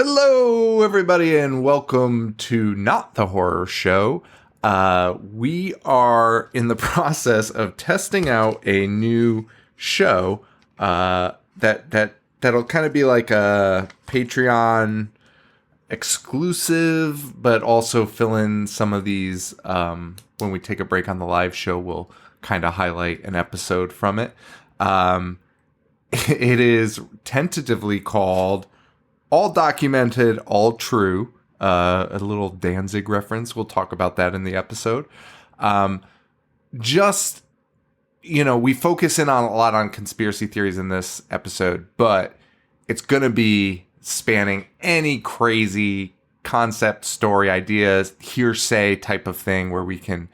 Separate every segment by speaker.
Speaker 1: Hello, everybody, and welcome to Not the Horror Show. We are in the process of testing out a new show that'll kind of be like a Patreon exclusive, but also fill in some of these. When we take a break on the live show, we'll kind of highlight an episode from it. It is tentatively called All Documented, All True. A little Danzig reference. We'll talk about that in the episode. We focus in on a lot on conspiracy theories in this episode, but it's going to be spanning any crazy concept, story, ideas, hearsay type of thing where we can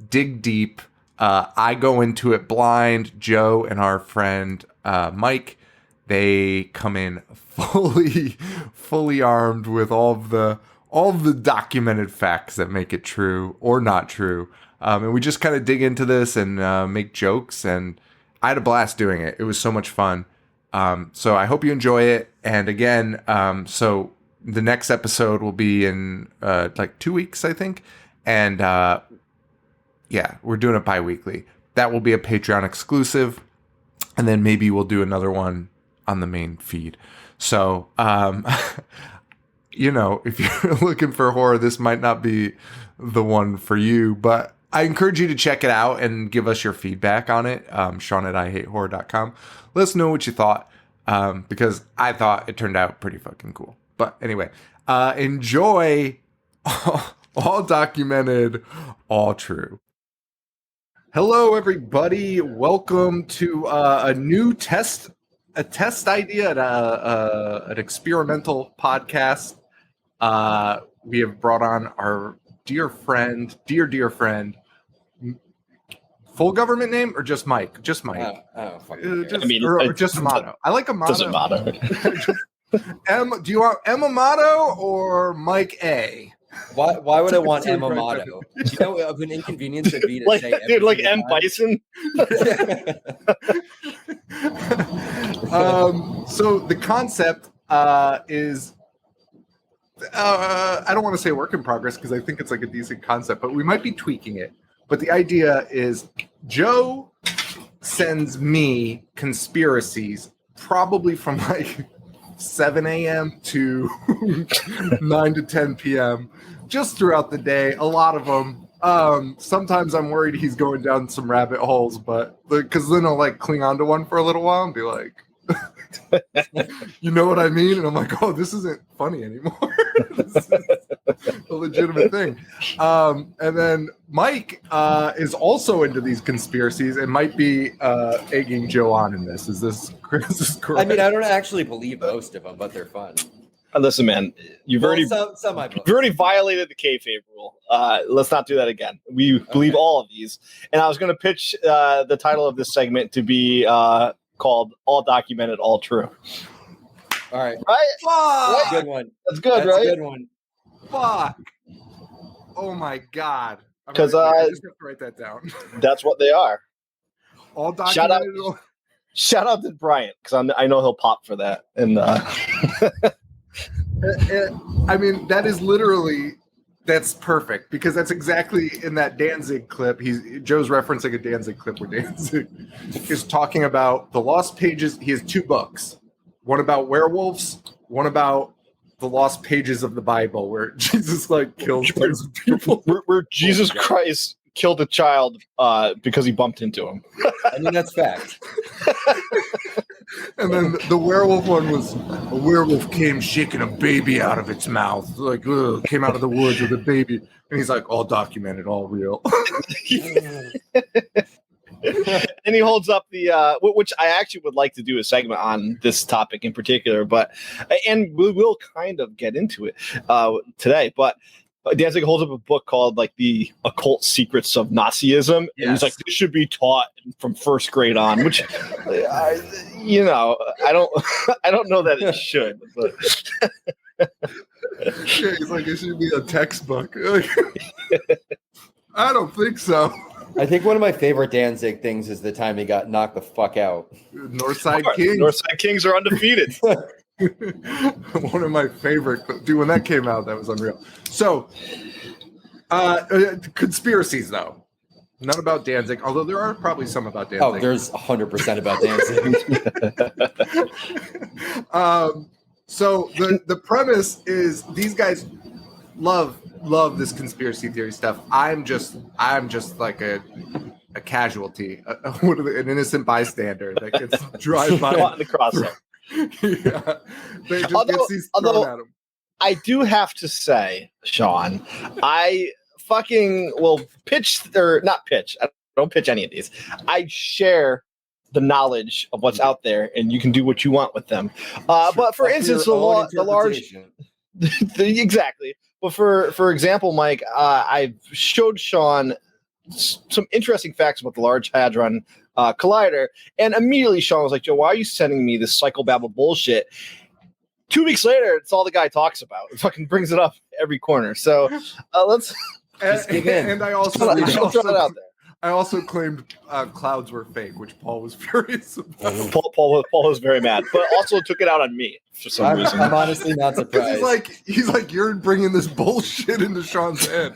Speaker 1: dig deep. I go into it blind. Joe and our friend Mike, they come in fully armed with all of the documented facts that make it true or not true. And we just kind of dig into this and make jokes. And I had a blast doing it. It was so much fun. So I hope you enjoy it. And again, so the next episode will be in like 2 weeks, I think. And we're doing it bi-weekly. That will be a Patreon exclusive. And then maybe we'll do another one on the main feed. So, if you're looking for horror, this might not be the one for you, but I encourage you to check it out and give us your feedback on it. Sean at IHateHorror.com. Let us know what you thought, because I thought it turned out pretty fucking cool. But anyway, enjoy all documented, all true. Hello, everybody. Welcome to a new test idea at an experimental podcast. We have brought on our dear friend, full government name or just Mike? Just Mike. Just Amato. I like Amato.
Speaker 2: Doesn't matter.
Speaker 1: Do you want M Amato or Mike A?
Speaker 3: Why would I want M Amato? Do you know of an inconvenience it'd be to say
Speaker 2: M Bison?
Speaker 1: So the concept is, I don't want to say work in progress because I think it's like a decent concept, but we might be tweaking it. But the idea is Joe sends me conspiracies probably from like 7 a.m. to 9 to 10 p.m. just throughout the day. A lot of them. Sometimes I'm worried he's going down some rabbit holes, but because then I'll like cling on to one for a little while and be like, you know what I mean? And I'm like, oh, this isn't funny anymore. This is a legitimate thing. And then Mike is also into these conspiracies and might be egging Joe on in this. Is this correct?
Speaker 3: I mean, I don't actually believe most of them, but they're fun.
Speaker 2: Listen, man, you've already violated the kayfabe rule. Let's not do that again. We believe all of these. And I was going to pitch the title of this segment to be called All Documented, All True.
Speaker 3: All right.
Speaker 2: Right?
Speaker 3: Fuck! Good one.
Speaker 2: That's good, right?
Speaker 3: Good one.
Speaker 1: Fuck. Oh, my God.
Speaker 2: Because
Speaker 1: I just have to write that down.
Speaker 2: That's what they are.
Speaker 1: All documented.
Speaker 2: Shout out to Bryant, because I know he'll pop for that. And
Speaker 1: I mean, that is literally, that's perfect, because that's exactly in that Danzig clip. Joe's referencing a Danzig clip where Danzig is talking about the lost pages. He has two books, one about werewolves, one about the lost pages of the Bible, where Jesus kills tons of people.
Speaker 2: Where Jesus Christ killed a child because he bumped into him.
Speaker 3: I mean, that's fact.
Speaker 1: And then the werewolf one was, a werewolf came shaking a baby out of its mouth, came out of the woods with a baby. And he's like, all documented, all real.
Speaker 2: And he holds up the, which I actually would like to do a segment on this topic in particular, and we will kind of get into it today, but Danzig holds up a book called The Occult Secrets of Nazism. And he's like, this should be taught from first grade on, which, I don't know that it should. But.
Speaker 1: He's like, it should be a textbook. I don't think so.
Speaker 3: I think one of my favorite Danzig things is the time he got knocked the fuck out.
Speaker 1: Northside Kings.
Speaker 2: Northside Kings are undefeated.
Speaker 1: One of my favorite. Dude, when that came out, that was unreal. So, conspiracies, though. None about Danzig, although there are probably some about Danzig.
Speaker 3: Oh, there's 100% about Danzig.
Speaker 1: So the premise is these guys love this conspiracy theory stuff. I'm just like a casualty, an innocent bystander that gets drive by.
Speaker 2: Caught in the crosshair.
Speaker 1: Yeah, they just gets these thrown at them.
Speaker 2: I do have to say, Sean, I fucking will pitch or not pitch. I don't pitch any of these. I share the knowledge of what's out there, and you can do what you want with them. But for instance, the large, exactly. But for example, Mike, I showed Sean some interesting facts about the Large Hadron Collider, and immediately Sean was like, "Joe, why are you sending me this psychobabble bullshit?" 2 weeks later, it's all the guy talks about. It fucking brings it up every corner. So let's
Speaker 1: dig in. And I also
Speaker 2: throw it out there.
Speaker 1: I also claimed clouds were fake, which Paul was furious about.
Speaker 2: Paul was very mad, but also took it out on me for some reason.
Speaker 3: I'm honestly not surprised.
Speaker 1: He's like, you're bringing this bullshit into Sean's head.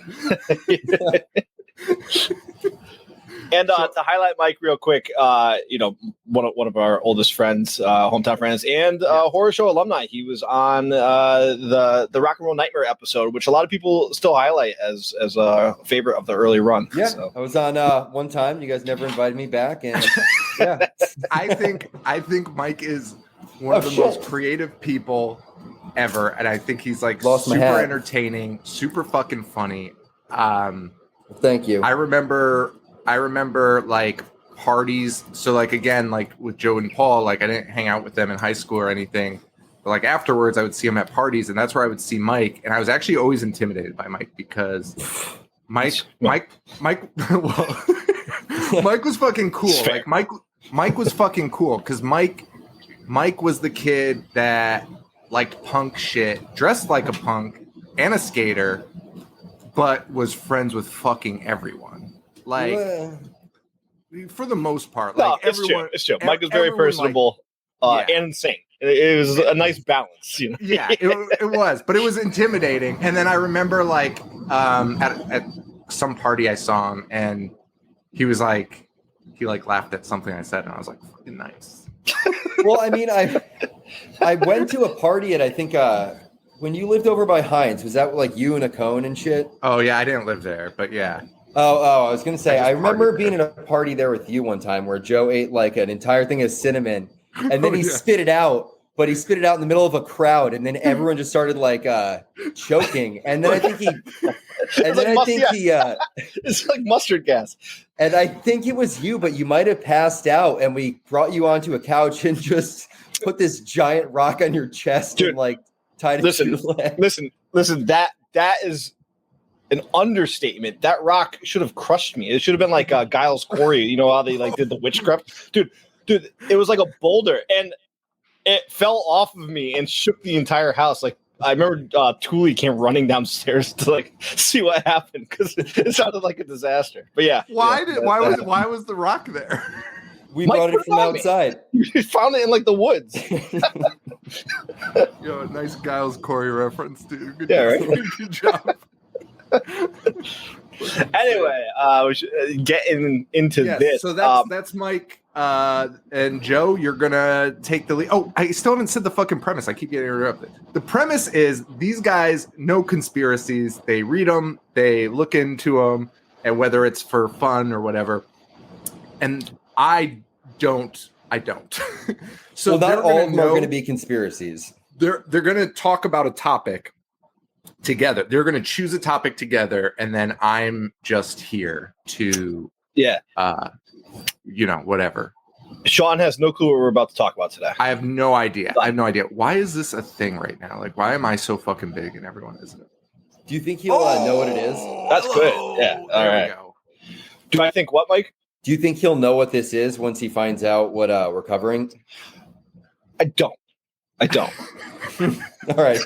Speaker 2: And to highlight Mike real quick, one of our oldest friends, hometown friends, and horror show alumni. He was on the Rock and Roll Nightmare episode, which a lot of people still highlight as a favorite of the early run.
Speaker 3: Yeah,
Speaker 2: so.
Speaker 3: I was on one time. You guys never invited me back, and yeah,
Speaker 1: I think Mike is one of the most creative people ever, and I think he's like super entertaining, super fucking funny.
Speaker 3: Thank you.
Speaker 1: I remember like parties. So like, again, like with Joe and Paul, like I didn't hang out with them in high school or anything, but like afterwards I would see them at parties, and that's where I would see Mike. And I was actually always intimidated by Mike because Mike well, Mike was fucking cool. Like Mike was fucking cool because Mike was the kid that liked punk shit, dressed like a punk and a skater, but was friends with fucking everyone. Like, for the most part, like everyone,
Speaker 2: it's true. Mike was very personable and insane. It was a nice balance, you know.
Speaker 1: Yeah, it was, but it was intimidating. And then I remember, like, at some party I saw him, and he was like, he laughed at something I said, and I was like, fucking nice.
Speaker 3: Well, I mean, I went to a party at, I think, when you lived over by Heinz. Was that like you and a cone and shit?
Speaker 1: Oh yeah, I didn't live there, but yeah.
Speaker 3: Oh, I was gonna say, I remember being in a party there with you one time where Joe ate like an entire thing of cinnamon, and then he spit it out, but he spit it out in the middle of a crowd, and then everyone just started like choking, and then I think
Speaker 2: it's like mustard gas,
Speaker 3: and I think it was you, but you might have passed out, and we brought you onto a couch and just put this giant rock on your chest. Dude, and like tied it to your leg.
Speaker 2: Listen, that is an understatement. That rock should have crushed me. It should have been like Giles Corey. You know how they like did the witchcraft, dude. It was like a boulder, and it fell off of me and shook the entire house. Like I remember, Thule came running downstairs to like see what happened because it sounded like a disaster. But yeah,
Speaker 1: why was the rock there?
Speaker 3: We brought it from outside.
Speaker 2: We found it in like the woods.
Speaker 1: Yo, nice Giles Corey reference, dude. Good
Speaker 2: job.
Speaker 1: Right? Good job.
Speaker 2: Anyway, we should get into this.
Speaker 1: So that's Mike and Joe. You're gonna take the lead. Oh, I still haven't said the fucking premise. I keep getting interrupted. The premise is these guys know conspiracies. They read them. They look into them, and whether it's for fun or whatever. And I don't. So
Speaker 3: not all of them are going to be conspiracies.
Speaker 1: They're going to talk about a topic together. They're going to choose a topic together, and then I'm just here to whatever.
Speaker 2: Sean has no clue what we're about to talk about today.
Speaker 1: I have no idea. Why is this a thing right now? Like, why am I so fucking big and everyone isn't?
Speaker 3: Do you think he'll know what it is?
Speaker 2: That's good. Yeah. All right. Do I think what, Mike?
Speaker 3: Do you think he'll know what this is once he finds out what we're covering?
Speaker 2: I don't.
Speaker 3: All right.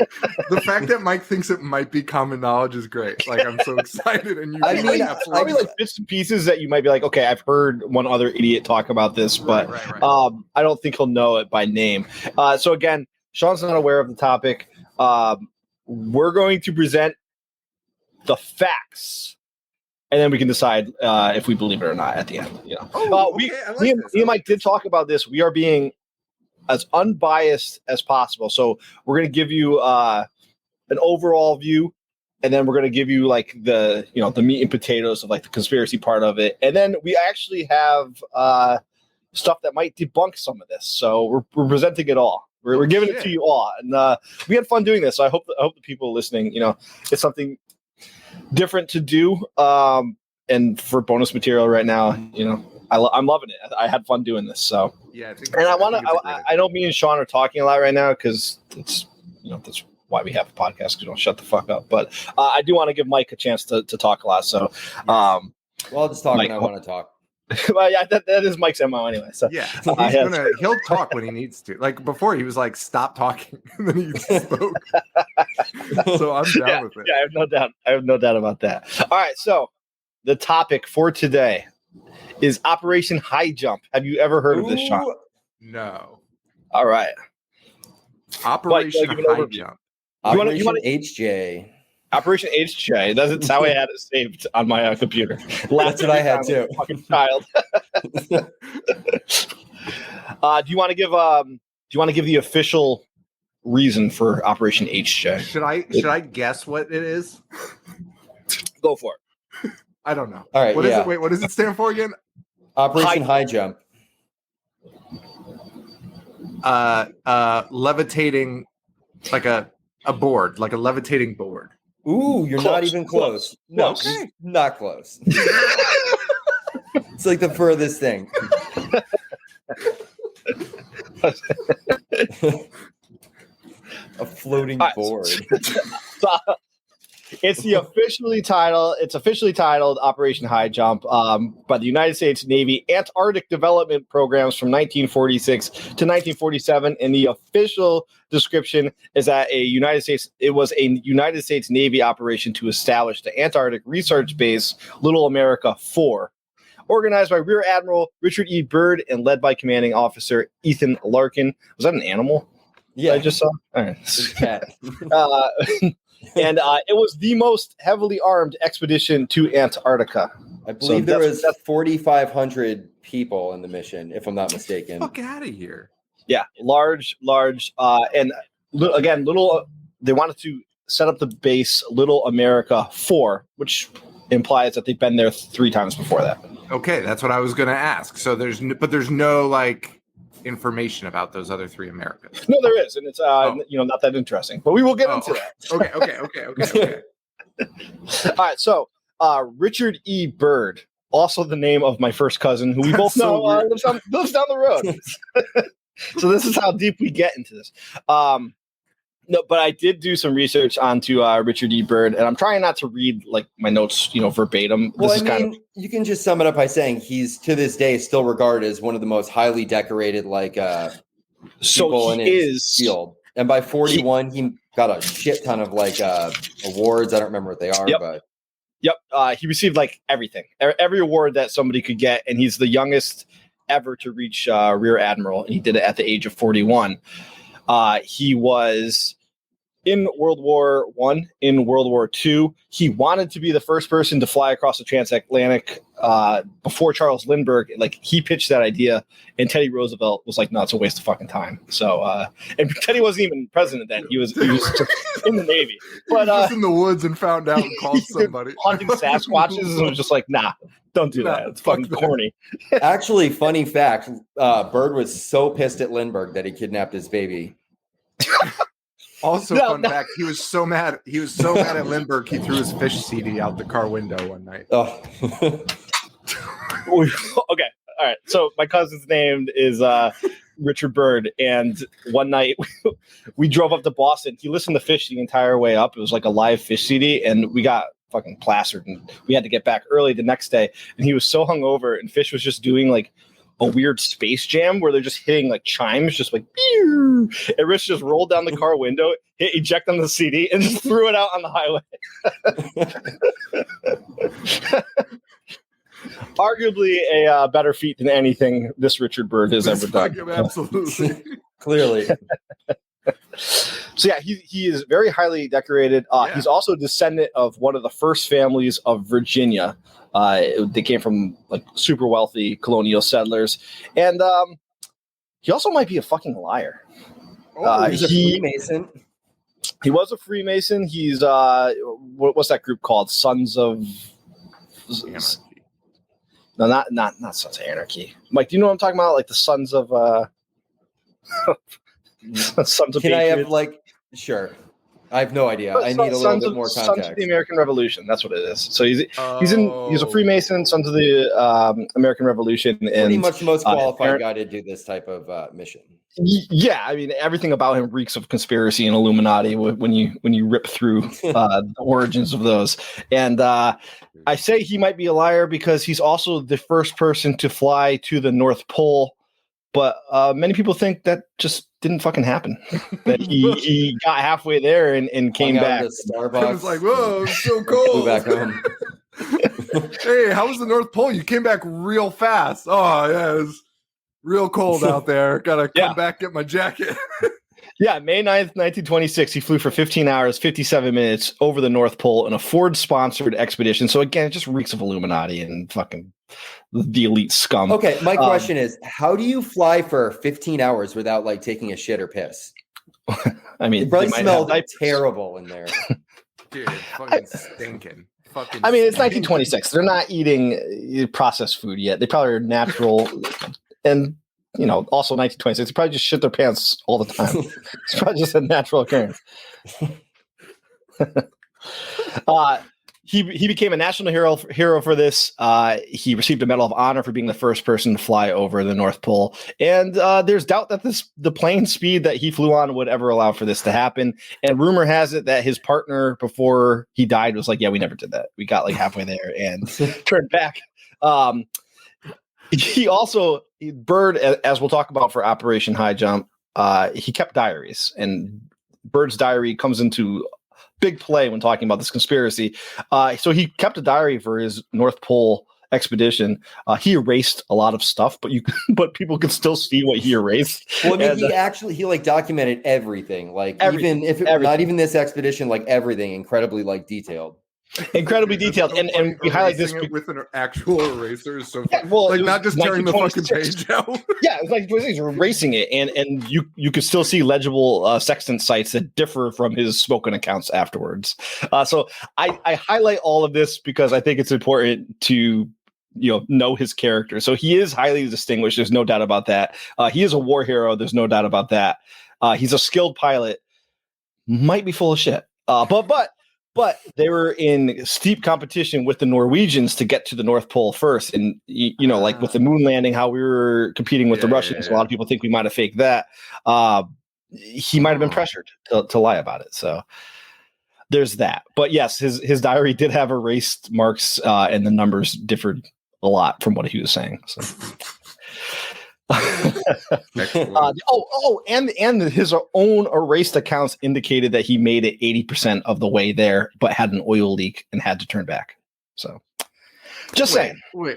Speaker 1: The fact that Mike thinks it might be common knowledge is great. Like, I'm so excited. And
Speaker 2: probably like bits and pieces that you might be like, okay, I've heard one other idiot talk about this, but I don't think he'll know it by name. So again, Sean's not aware of the topic. We're going to present the facts, and then we can decide if we believe it or not at the end. You know, me and Mike did talk about this. We are being as unbiased as possible, so we're going to give you an overall view, and then we're going to give you like the meat and potatoes of like the conspiracy part of it, and then we actually have stuff that might debunk some of this. So we're presenting it all. We're giving it to you all, and we had fun doing this. So I hope the people listening, it's something different to do. And for bonus material right now, I'm loving it. I had fun doing this. So
Speaker 1: yeah,
Speaker 2: I know me and Sean are talking a lot right now because it's that's why we have a podcast. Because we don't shut the fuck up. But I do want to give Mike a chance to talk a lot. So
Speaker 3: well, I'll just talk when I want to talk.
Speaker 2: Well, yeah, that is Mike's MO anyway. So
Speaker 1: yeah, he'll talk when he needs to. Like before, he was like, "Stop talking," and then he spoke. So I'm down with it.
Speaker 2: Yeah, I have no doubt about that. All right, so the topic for today is Operation High Jump. Have you ever heard of this, Sean?
Speaker 1: No.
Speaker 2: All right.
Speaker 1: Operation High Jump.
Speaker 3: Operation HJ.
Speaker 2: Operation HJ. That's how I had it saved on my computer.
Speaker 3: That's what I had too.
Speaker 2: Fucking child. Do you want to give the official reason for Operation HJ?
Speaker 1: Should I guess what it is?
Speaker 2: Go for it.
Speaker 1: I don't know.
Speaker 3: All right.
Speaker 1: What is it? Wait, what does it stand for again?
Speaker 3: Operation High Jump.
Speaker 1: Levitating, like a board, like a levitating board.
Speaker 3: Ooh, you're not even close. No,
Speaker 1: okay.
Speaker 3: Not close. It's like the furthest thing. A floating board.
Speaker 2: It's officially titled Operation High Jump by the United States Navy Antarctic Development Programs from 1946 to 1947, and the official description is that it was a United States Navy operation to establish the Antarctic Research Base Little America 4, organized by Rear Admiral Richard E. Byrd and led by Commanding Officer Ethan Larkin. Was that an animal?
Speaker 3: Yeah,
Speaker 2: I just saw. All right.
Speaker 3: Cat.
Speaker 2: And it was the most heavily armed expedition to Antarctica.
Speaker 3: I believe there was 4,500 people in the mission, if I'm not mistaken.
Speaker 1: Fuck out of here.
Speaker 2: Yeah, large, and again, little. They wanted to set up the base Little America 4, which implies that they've been there 3 times before that.
Speaker 1: Okay, that's what I was going to ask. So there's no like information about those other 3 Americas.
Speaker 2: No, there is, and it's not that interesting. But we will get into that.
Speaker 1: Okay.
Speaker 2: All right, so Richard E. Byrd, also the name of my first cousin, who we both know lives down the road. So this is how deep we get into this. No, but I did do some research onto Richard E. Byrd, and I'm trying not to read like my notes, verbatim.
Speaker 3: Well, you can just sum it up by saying he's to this day still regarded as one of the most highly decorated people in his field. And by 41, he got a shit ton of awards. I don't remember what they are, but
Speaker 2: he received like everything, every award that somebody could get, and he's the youngest ever to reach Rear Admiral, and he did it at the age of 41. He was in World War I, in World War II. He wanted to be the first person to fly across the transatlantic before Charles Lindbergh. Like, he pitched that idea, and Teddy Roosevelt was like, "No, it's a waste of fucking time." So, and Teddy wasn't even president then; he was just in the Navy. But
Speaker 1: was in the woods and found out and called somebody
Speaker 2: hunting Sasquatches, and was just like, "Nah, don't do that. It's fucking corny."
Speaker 3: Actually, funny fact: Byrd was so pissed at Lindbergh that he kidnapped his baby.
Speaker 1: Also, fun fact: he was so mad. He was so mad at Lindbergh, he threw his Fish CD out the car window one night.
Speaker 3: Oh.
Speaker 2: Okay, all right. So my cousin's name is Richard Byrd, and one night we drove up to Boston. He listened to Fish the entire way up. It was like a live Fish CD, and we got fucking plastered, and we had to get back early the next day. And he was so hungover, and Fish was just doing like a weird Space Jam where they're just hitting like chimes, just like, pew! And Rich just rolled down the car window, hit eject on the CD, and just threw it out on the highway. Arguably a better feat than anything this Richard Byrd has ever done.
Speaker 1: Absolutely.
Speaker 3: Clearly.
Speaker 2: So yeah, he is very highly decorated. He's also a descendant of one of the first families of Virginia. They came from like super wealthy colonial settlers, and he also might be a fucking liar.
Speaker 3: He's a Freemason.
Speaker 2: He was a Freemason. He's what's that group called? Sons of
Speaker 1: Anarchy.
Speaker 2: No, not Sons of Anarchy. Mike, do you know what I'm talking about? Like the Sons of Sons of
Speaker 3: Can I
Speaker 2: Patriots?
Speaker 3: have like sure? I have no idea. I need a little bit more context.
Speaker 2: Sons of the American Revolution. That's what it is. So he's a Freemason, Sons of the American Revolution, and
Speaker 3: pretty much the most qualified guy to do this type of mission.
Speaker 2: Yeah, I mean everything about him reeks of conspiracy and Illuminati when you rip through the origins of those. And I say he might be a liar because he's also the first person to fly to the North Pole. But many people think that just didn't fucking happen. That he got halfway there and came back.
Speaker 3: Starbucks.
Speaker 1: It was like, whoa, it's so cold.
Speaker 3: Flew back home.
Speaker 1: Hey, how was the North Pole? You came back real fast. Oh, yeah, it was real cold out there. Gotta come back, get my jacket.
Speaker 2: Yeah, May 9th, 1926, he flew for 15 hours, 57 minutes over the North Pole in a Ford-sponsored expedition. So again, it just reeks of Illuminati and fucking the elite scum.
Speaker 3: Okay, my question is, how do you fly for 15 hours without like taking a shit or piss?
Speaker 2: I mean,
Speaker 3: it probably smelled terrible in there.
Speaker 1: Dude, fucking stinking.
Speaker 2: I mean, it's 1926. They're not eating processed food yet. They probably are natural and also 1926, they probably just shit their pants all the time. It's probably just a natural occurrence. He became a national hero for this. He received a Medal of Honor for being the first person to fly over the North Pole. And there's doubt that the plane speed that he flew on would ever allow for this to happen. And rumor has it that his partner before he died was like, yeah, we never did that. We got like halfway there and turned back. He also, Byrd, as we'll talk about for Operation High Jump, he kept diaries, and Byrd's diary comes into big play when talking about this conspiracy. So he kept a diary for his North Pole expedition. He erased a lot of stuff, but people could still see what he erased.
Speaker 3: Well, I mean, he like documented everything, like even if not even this expedition, like everything, incredibly like detailed.
Speaker 2: Incredibly detailed, and we highlight this
Speaker 1: with an actual eraser. So
Speaker 2: well,
Speaker 1: not just tearing the fucking page out.
Speaker 2: Yeah, it's like he's erasing it, and you could still see legible sextant sites that differ from his spoken accounts afterwards. So I highlight all of this because I think it's important to know his character. So he is highly distinguished. There's no doubt about that. He is a war hero. There's no doubt about that. He's a skilled pilot. Might be full of shit. But they were in steep competition with the Norwegians to get to the North Pole first. And, like with the moon landing, how we were competing with the Russians. A lot of people think we might have faked that. He might have been pressured to lie about it. So there's that. But yes, his diary did have erased marks and the numbers differed a lot from what he was saying. So. And his own erased accounts indicated that he made it 80% of the way there, but had an oil leak and had to turn back. So, saying.
Speaker 1: Wait.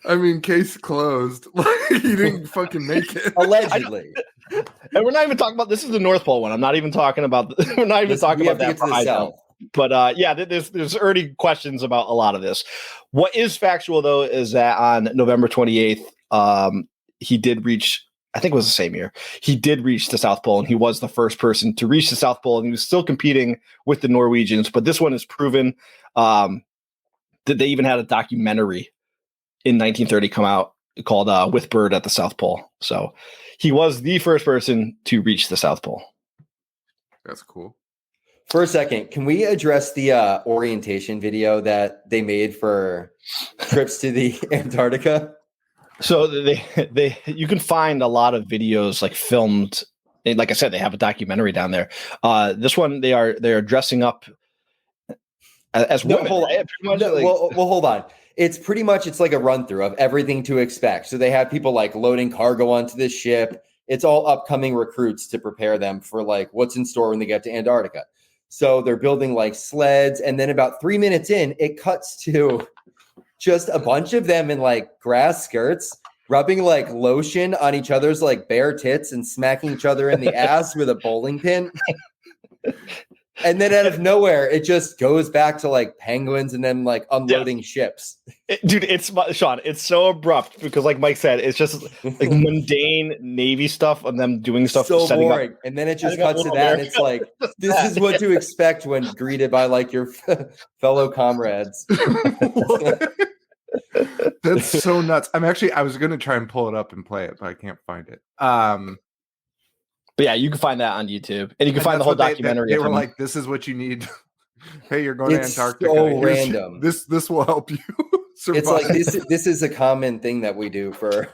Speaker 1: I mean, case closed. He didn't fucking make it.
Speaker 3: Allegedly.
Speaker 2: And we're not even talking about this is the North Pole one. I'm not even talking about. We're not even talking about that for high jump. But there's already questions about a lot of this. What is factual though is that on November 28th, he did reach. I think it was the same year. He did reach the South Pole, and he was the first person to reach the South Pole, and he was still competing with the Norwegians. But this one is proven that they even had a documentary in 1930 come out called "With Byrd at the South Pole." So he was the first person to reach the South Pole.
Speaker 1: That's cool.
Speaker 3: For a second, can we address the orientation video that they made for trips to the Antarctica?
Speaker 2: So you can find a lot of videos like filmed. Like I said, they have a documentary down there. This one, they are dressing up as women.
Speaker 3: Hold on. It's pretty much, it's like a run through of everything to expect. So they have people like loading cargo onto this ship. It's all upcoming recruits to prepare them for like what's in store when they get to Antarctica. So they're building like sleds. And then about 3 minutes in, it cuts to just a bunch of them in like grass skirts rubbing like lotion on each other's like bare tits and smacking each other in the ass with a bowling pin. And then out of nowhere, it just goes back to like penguins and then like unloading ships.
Speaker 2: Dude, it's Sean. It's so abrupt because, like Mike said, it's just like mundane Navy stuff of them doing stuff.
Speaker 3: So boring. And then it just cuts to that, and it's like, this is what to expect when greeted by like your fellow comrades.
Speaker 1: That's so nuts. I was going to try and pull it up and play it, but I can't find it.
Speaker 2: But yeah, you can find that on YouTube, and you can find the whole documentary.
Speaker 1: They were like, "This is what you need." Hey, you're going to Antarctica.
Speaker 3: So random.
Speaker 1: This will help you survive.
Speaker 3: It's like this is a common thing that we do for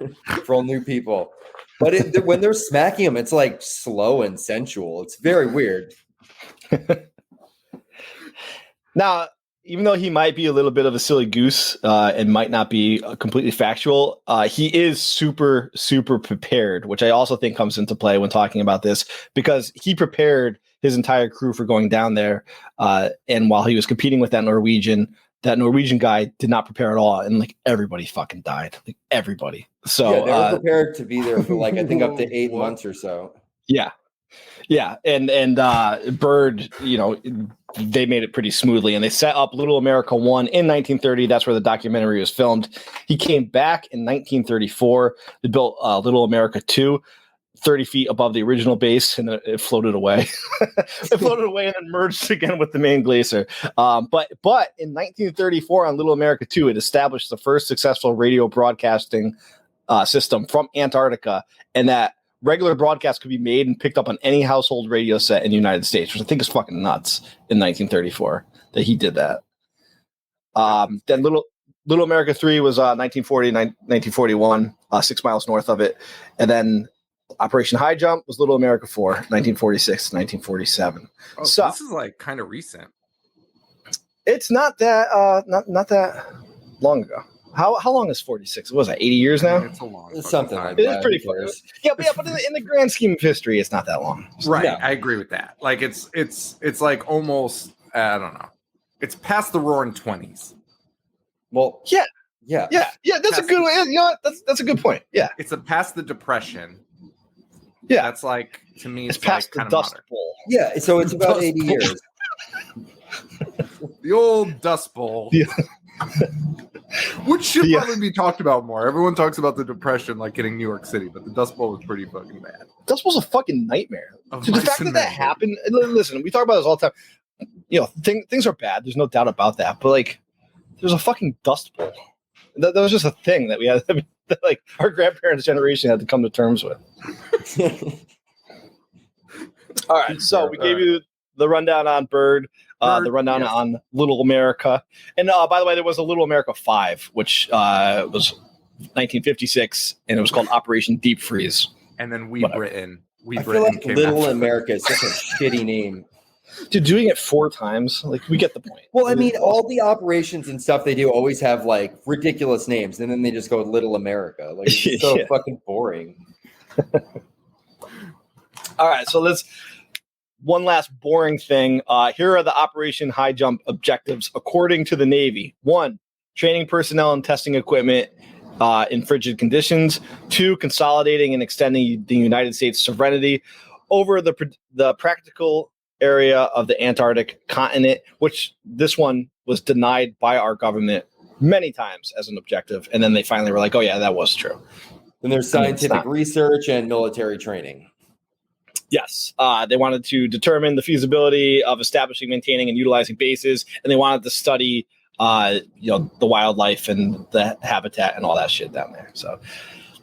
Speaker 3: all new people. But when they're smacking them, it's like slow and sensual. It's very weird.
Speaker 2: Now, even though he might be a little bit of a silly goose and might not be completely factual, he is super, super prepared, which I also think comes into play when talking about this, because he prepared his entire crew for going down there. And while he was competing with that Norwegian guy did not prepare at all. And like everybody fucking died. Like everybody. So
Speaker 3: they were prepared to be there for like, I think up to 8 months or so.
Speaker 2: Yeah. Yeah. And Bird, they made it pretty smoothly, and they set up Little America 1 in 1930. That's where the documentary was filmed. He came back in 1934. They built Little America 2, 30 feet above the original base, and it floated away. It floated away and then merged again with the main glacier. But in 1934 on Little America 2, it established the first successful radio broadcasting system from Antarctica, and that regular broadcasts could be made and picked up on any household radio set in the United States, which I think is fucking nuts in 1934 that he did that. Then Little America 3 was 1940, 1941, 6 miles north of it. And then Operation High Jump was Little America 4, 1946, 1947.
Speaker 1: Oh, so this is like kind of recent.
Speaker 2: It's not that not that long ago. How long is 46? What was that, 80 years now?
Speaker 1: It's a long
Speaker 3: something
Speaker 1: time.
Speaker 3: like
Speaker 2: It
Speaker 3: that.
Speaker 2: is pretty close. Yeah, but in the grand scheme of history, it's not that long.
Speaker 1: Right.
Speaker 3: Yeah.
Speaker 1: I agree with that. Like it's like almost, I don't know. It's past the roaring 20s.
Speaker 3: Well,
Speaker 2: Yeah.
Speaker 3: yeah.
Speaker 2: That's a good way. You know what? That's a good point. Yeah.
Speaker 1: It's past the Depression.
Speaker 2: Yeah.
Speaker 1: That's like, to me,
Speaker 2: It's
Speaker 1: it's
Speaker 2: past
Speaker 1: like
Speaker 2: the
Speaker 1: kind of
Speaker 2: Dust
Speaker 1: modern.
Speaker 2: Bowl.
Speaker 3: Yeah, so it's about 80 years.
Speaker 1: The old Dust Bowl.
Speaker 2: Yeah.
Speaker 1: Which should
Speaker 2: Yeah.
Speaker 1: probably be talked about more. Everyone talks about the Depression like getting New York City, but the Dust Bowl was pretty fucking bad.
Speaker 2: Dust Bowl's a fucking nightmare.
Speaker 1: Of
Speaker 2: So the
Speaker 1: mice
Speaker 2: fact
Speaker 1: and
Speaker 2: that
Speaker 1: men.
Speaker 2: happened, listen, we talk about this all the time. Things are bad. There's no doubt about that. But like, there's a fucking Dust Bowl. That was just a thing that we had. That, like, our grandparents' generation had to come to terms with. All right, so we gave you the rundown on Bird, the rundown
Speaker 1: yes.
Speaker 2: on Little America, and by the way, there was a Little America 5, which was 1956, and it was called Operation Deep Freeze.
Speaker 1: And then We
Speaker 2: Whatever.
Speaker 1: Britain. We
Speaker 3: I feel
Speaker 1: Britain
Speaker 3: like
Speaker 1: came
Speaker 3: Little
Speaker 1: after.
Speaker 3: America is such a shitty name.
Speaker 2: Dude, doing it 4 times, like, we get the point.
Speaker 3: Well, I mean, all the operations and stuff they do always have like ridiculous names, and then they just go with Little America. Like, it's just so
Speaker 2: Yeah.
Speaker 3: fucking boring.
Speaker 2: All right, so let's one last boring thing. Here are the Operation High Jump objectives according to the Navy. 1, training personnel and testing equipment in frigid conditions. 2, consolidating and extending the United States sovereignty over the practical area of the Antarctic continent, which this one was denied by our government many times as an objective. And then they finally were like, oh yeah, that was true.
Speaker 3: Then there's scientific research and military training.
Speaker 2: Yes. They wanted to determine the feasibility of establishing, maintaining, and utilizing bases. And they wanted to study, the wildlife and the habitat and all that shit down there. So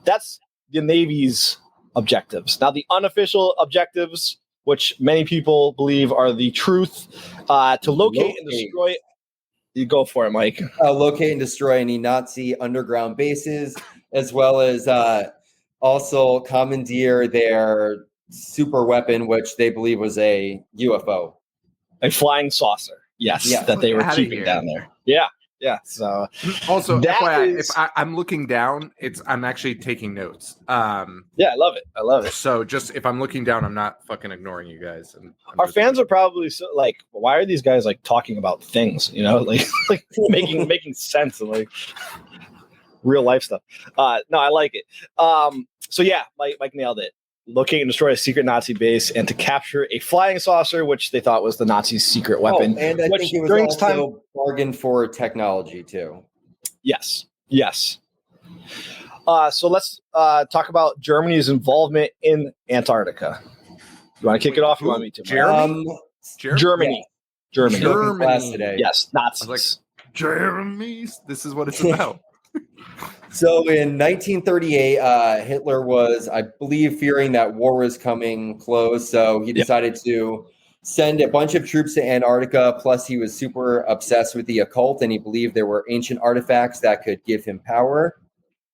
Speaker 2: that's the Navy's objectives. Now, the unofficial objectives, which many people believe are the truth, to locate and destroy. You go for it, Mike.
Speaker 3: Locate and destroy any Nazi underground bases, as well as also commandeer their super weapon, which they believe was a UFO.
Speaker 2: A flying saucer. Yes,
Speaker 3: Yeah.
Speaker 2: that they were
Speaker 1: Outta
Speaker 2: keeping
Speaker 1: here.
Speaker 2: down there. Yeah. Yeah. So
Speaker 1: Also,
Speaker 2: That
Speaker 1: FYI,
Speaker 2: is-
Speaker 1: if I'm looking down, I'm actually taking notes.
Speaker 2: yeah, I love it. I love it.
Speaker 1: So just if I'm looking down, I'm not fucking ignoring you guys. And
Speaker 2: Our fans are probably so, like, why are these guys like talking about things? Like making sense and like. real life stuff. No, I like it. So yeah, Mike nailed it. Locate and destroy a secret Nazi base, and to capture a flying saucer, which they thought was the Nazis' secret weapon.
Speaker 3: And I think it was
Speaker 2: during
Speaker 3: also
Speaker 2: time,
Speaker 3: bargain for technology too.
Speaker 2: Yes. So let's talk about Germany's involvement in Antarctica. You want to kick it off? You want me to?
Speaker 1: Germany?
Speaker 2: Germany.
Speaker 3: Class today.
Speaker 2: Yes, Nazis.
Speaker 1: I was like, Germany. This is what it's about.
Speaker 3: So in 1938, Hitler was, I believe, fearing that war was coming close. So he decided to send a bunch of troops to Antarctica. Plus, he was super obsessed with the occult, and he believed there were ancient artifacts that could give him power.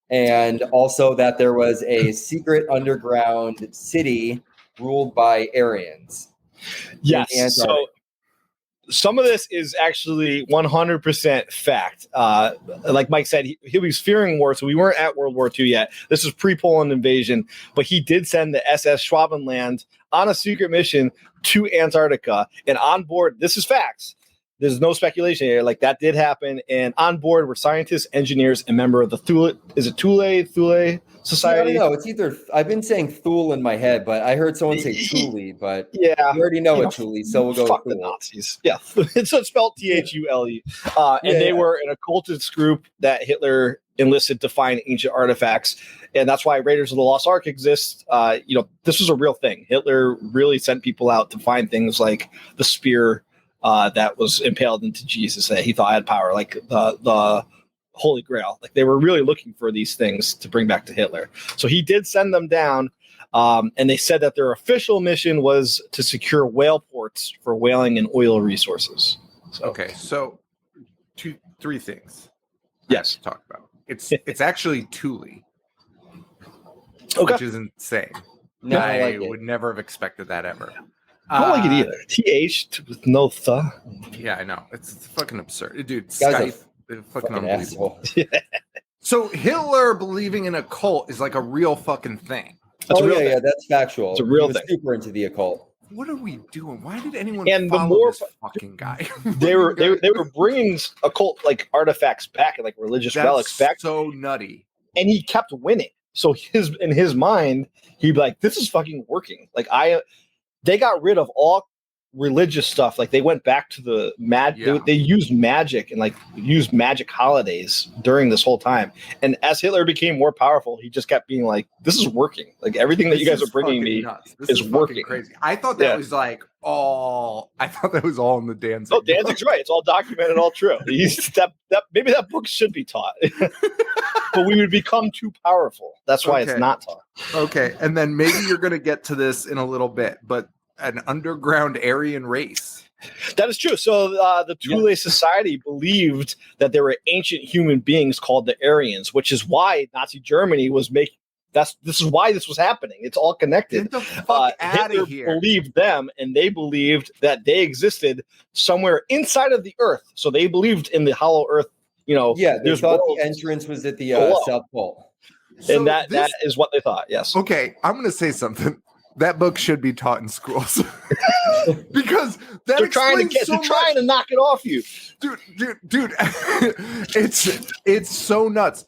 Speaker 3: And also that there was a secret underground city ruled by Aryans.
Speaker 2: Yes. So some of this is actually 100% fact. Like Mike said, he was fearing war, so we weren't at World War II yet. This was pre-Poland invasion, but he did send the SS Schwabenland on a secret mission to Antarctica. And on board, this is facts. There's no speculation here. Like, that did happen. And on board were scientists, engineers, and member of the Thule Society.
Speaker 3: I don't know. It's either, I've been saying Thule in my head, but I heard someone say Thule, but
Speaker 2: yeah,
Speaker 3: you already know it's Thule, so we'll go
Speaker 2: fuck
Speaker 3: with
Speaker 2: the
Speaker 3: Thule.
Speaker 2: Nazis. Yeah, it's spelled Thule. And they were an occultist group that Hitler enlisted to find ancient artifacts. And that's why Raiders of the Lost Ark exists. This was a real thing. Hitler really sent people out to find things like the spear that was impaled into Jesus that he thought had power, like the Holy Grail. Like, they were really looking for these things to bring back to Hitler. So he did send them down, and they said that their official mission was to secure whale ports for whaling and oil resources.
Speaker 1: So 3 things.
Speaker 2: Yes,
Speaker 1: to talk about. It's actually Thule,
Speaker 2: okay,
Speaker 1: which is insane.
Speaker 3: No,
Speaker 1: I would never have expected that ever.
Speaker 2: I don't like it either. TH with no th.
Speaker 1: Yeah, I know. It's fucking absurd, dude.
Speaker 3: Guy's
Speaker 1: Skype,
Speaker 3: a
Speaker 1: fucking
Speaker 3: asshole.
Speaker 1: So Hitler believing in a cult is like a real fucking thing.
Speaker 2: That's a real thing.
Speaker 3: That's factual.
Speaker 2: It's a real
Speaker 3: He was
Speaker 2: thing.
Speaker 3: super into the occult.
Speaker 1: What are we doing? Why did anyone
Speaker 2: And the
Speaker 1: follow
Speaker 2: more
Speaker 1: this fucking guy?
Speaker 2: they were bringing occult like artifacts back and like religious relics back.
Speaker 1: So nutty.
Speaker 2: And he kept winning. So in his mind, he'd be like, "This is fucking working." Like, they got rid of all religious stuff. Like, they went back to the they used magic and like used magic holidays during this whole time. And as Hitler became more powerful, he just kept being like, "This is working. Like, everything that you guys are bringing me is working."
Speaker 1: Crazy. I thought that was like all. I thought that was all in the Danzig.
Speaker 2: Oh, Danzig's right. It's all documented, all true. Maybe that book should be taught, but we would become too powerful. That's why it's not taught.
Speaker 1: Okay, and then maybe you're going to get to this in a little bit, but an underground Aryan race.
Speaker 2: That is true. So the Thule Society believed that there were ancient human beings called the Aryans, which is why Nazi Germany was making. This is why this was happening. It's all connected.
Speaker 1: Get the fuck out
Speaker 2: Hitler
Speaker 1: of here.
Speaker 2: believed them, and they believed that they existed somewhere inside of the Earth. So they believed in the hollow Earth.
Speaker 3: They thought the entrance was at the South Pole.
Speaker 1: So
Speaker 2: and that is what they thought. Yes.
Speaker 1: Okay, I'm going to say something. That book should be taught in schools because
Speaker 2: they're trying to knock it off you,
Speaker 1: dude. It's so nuts.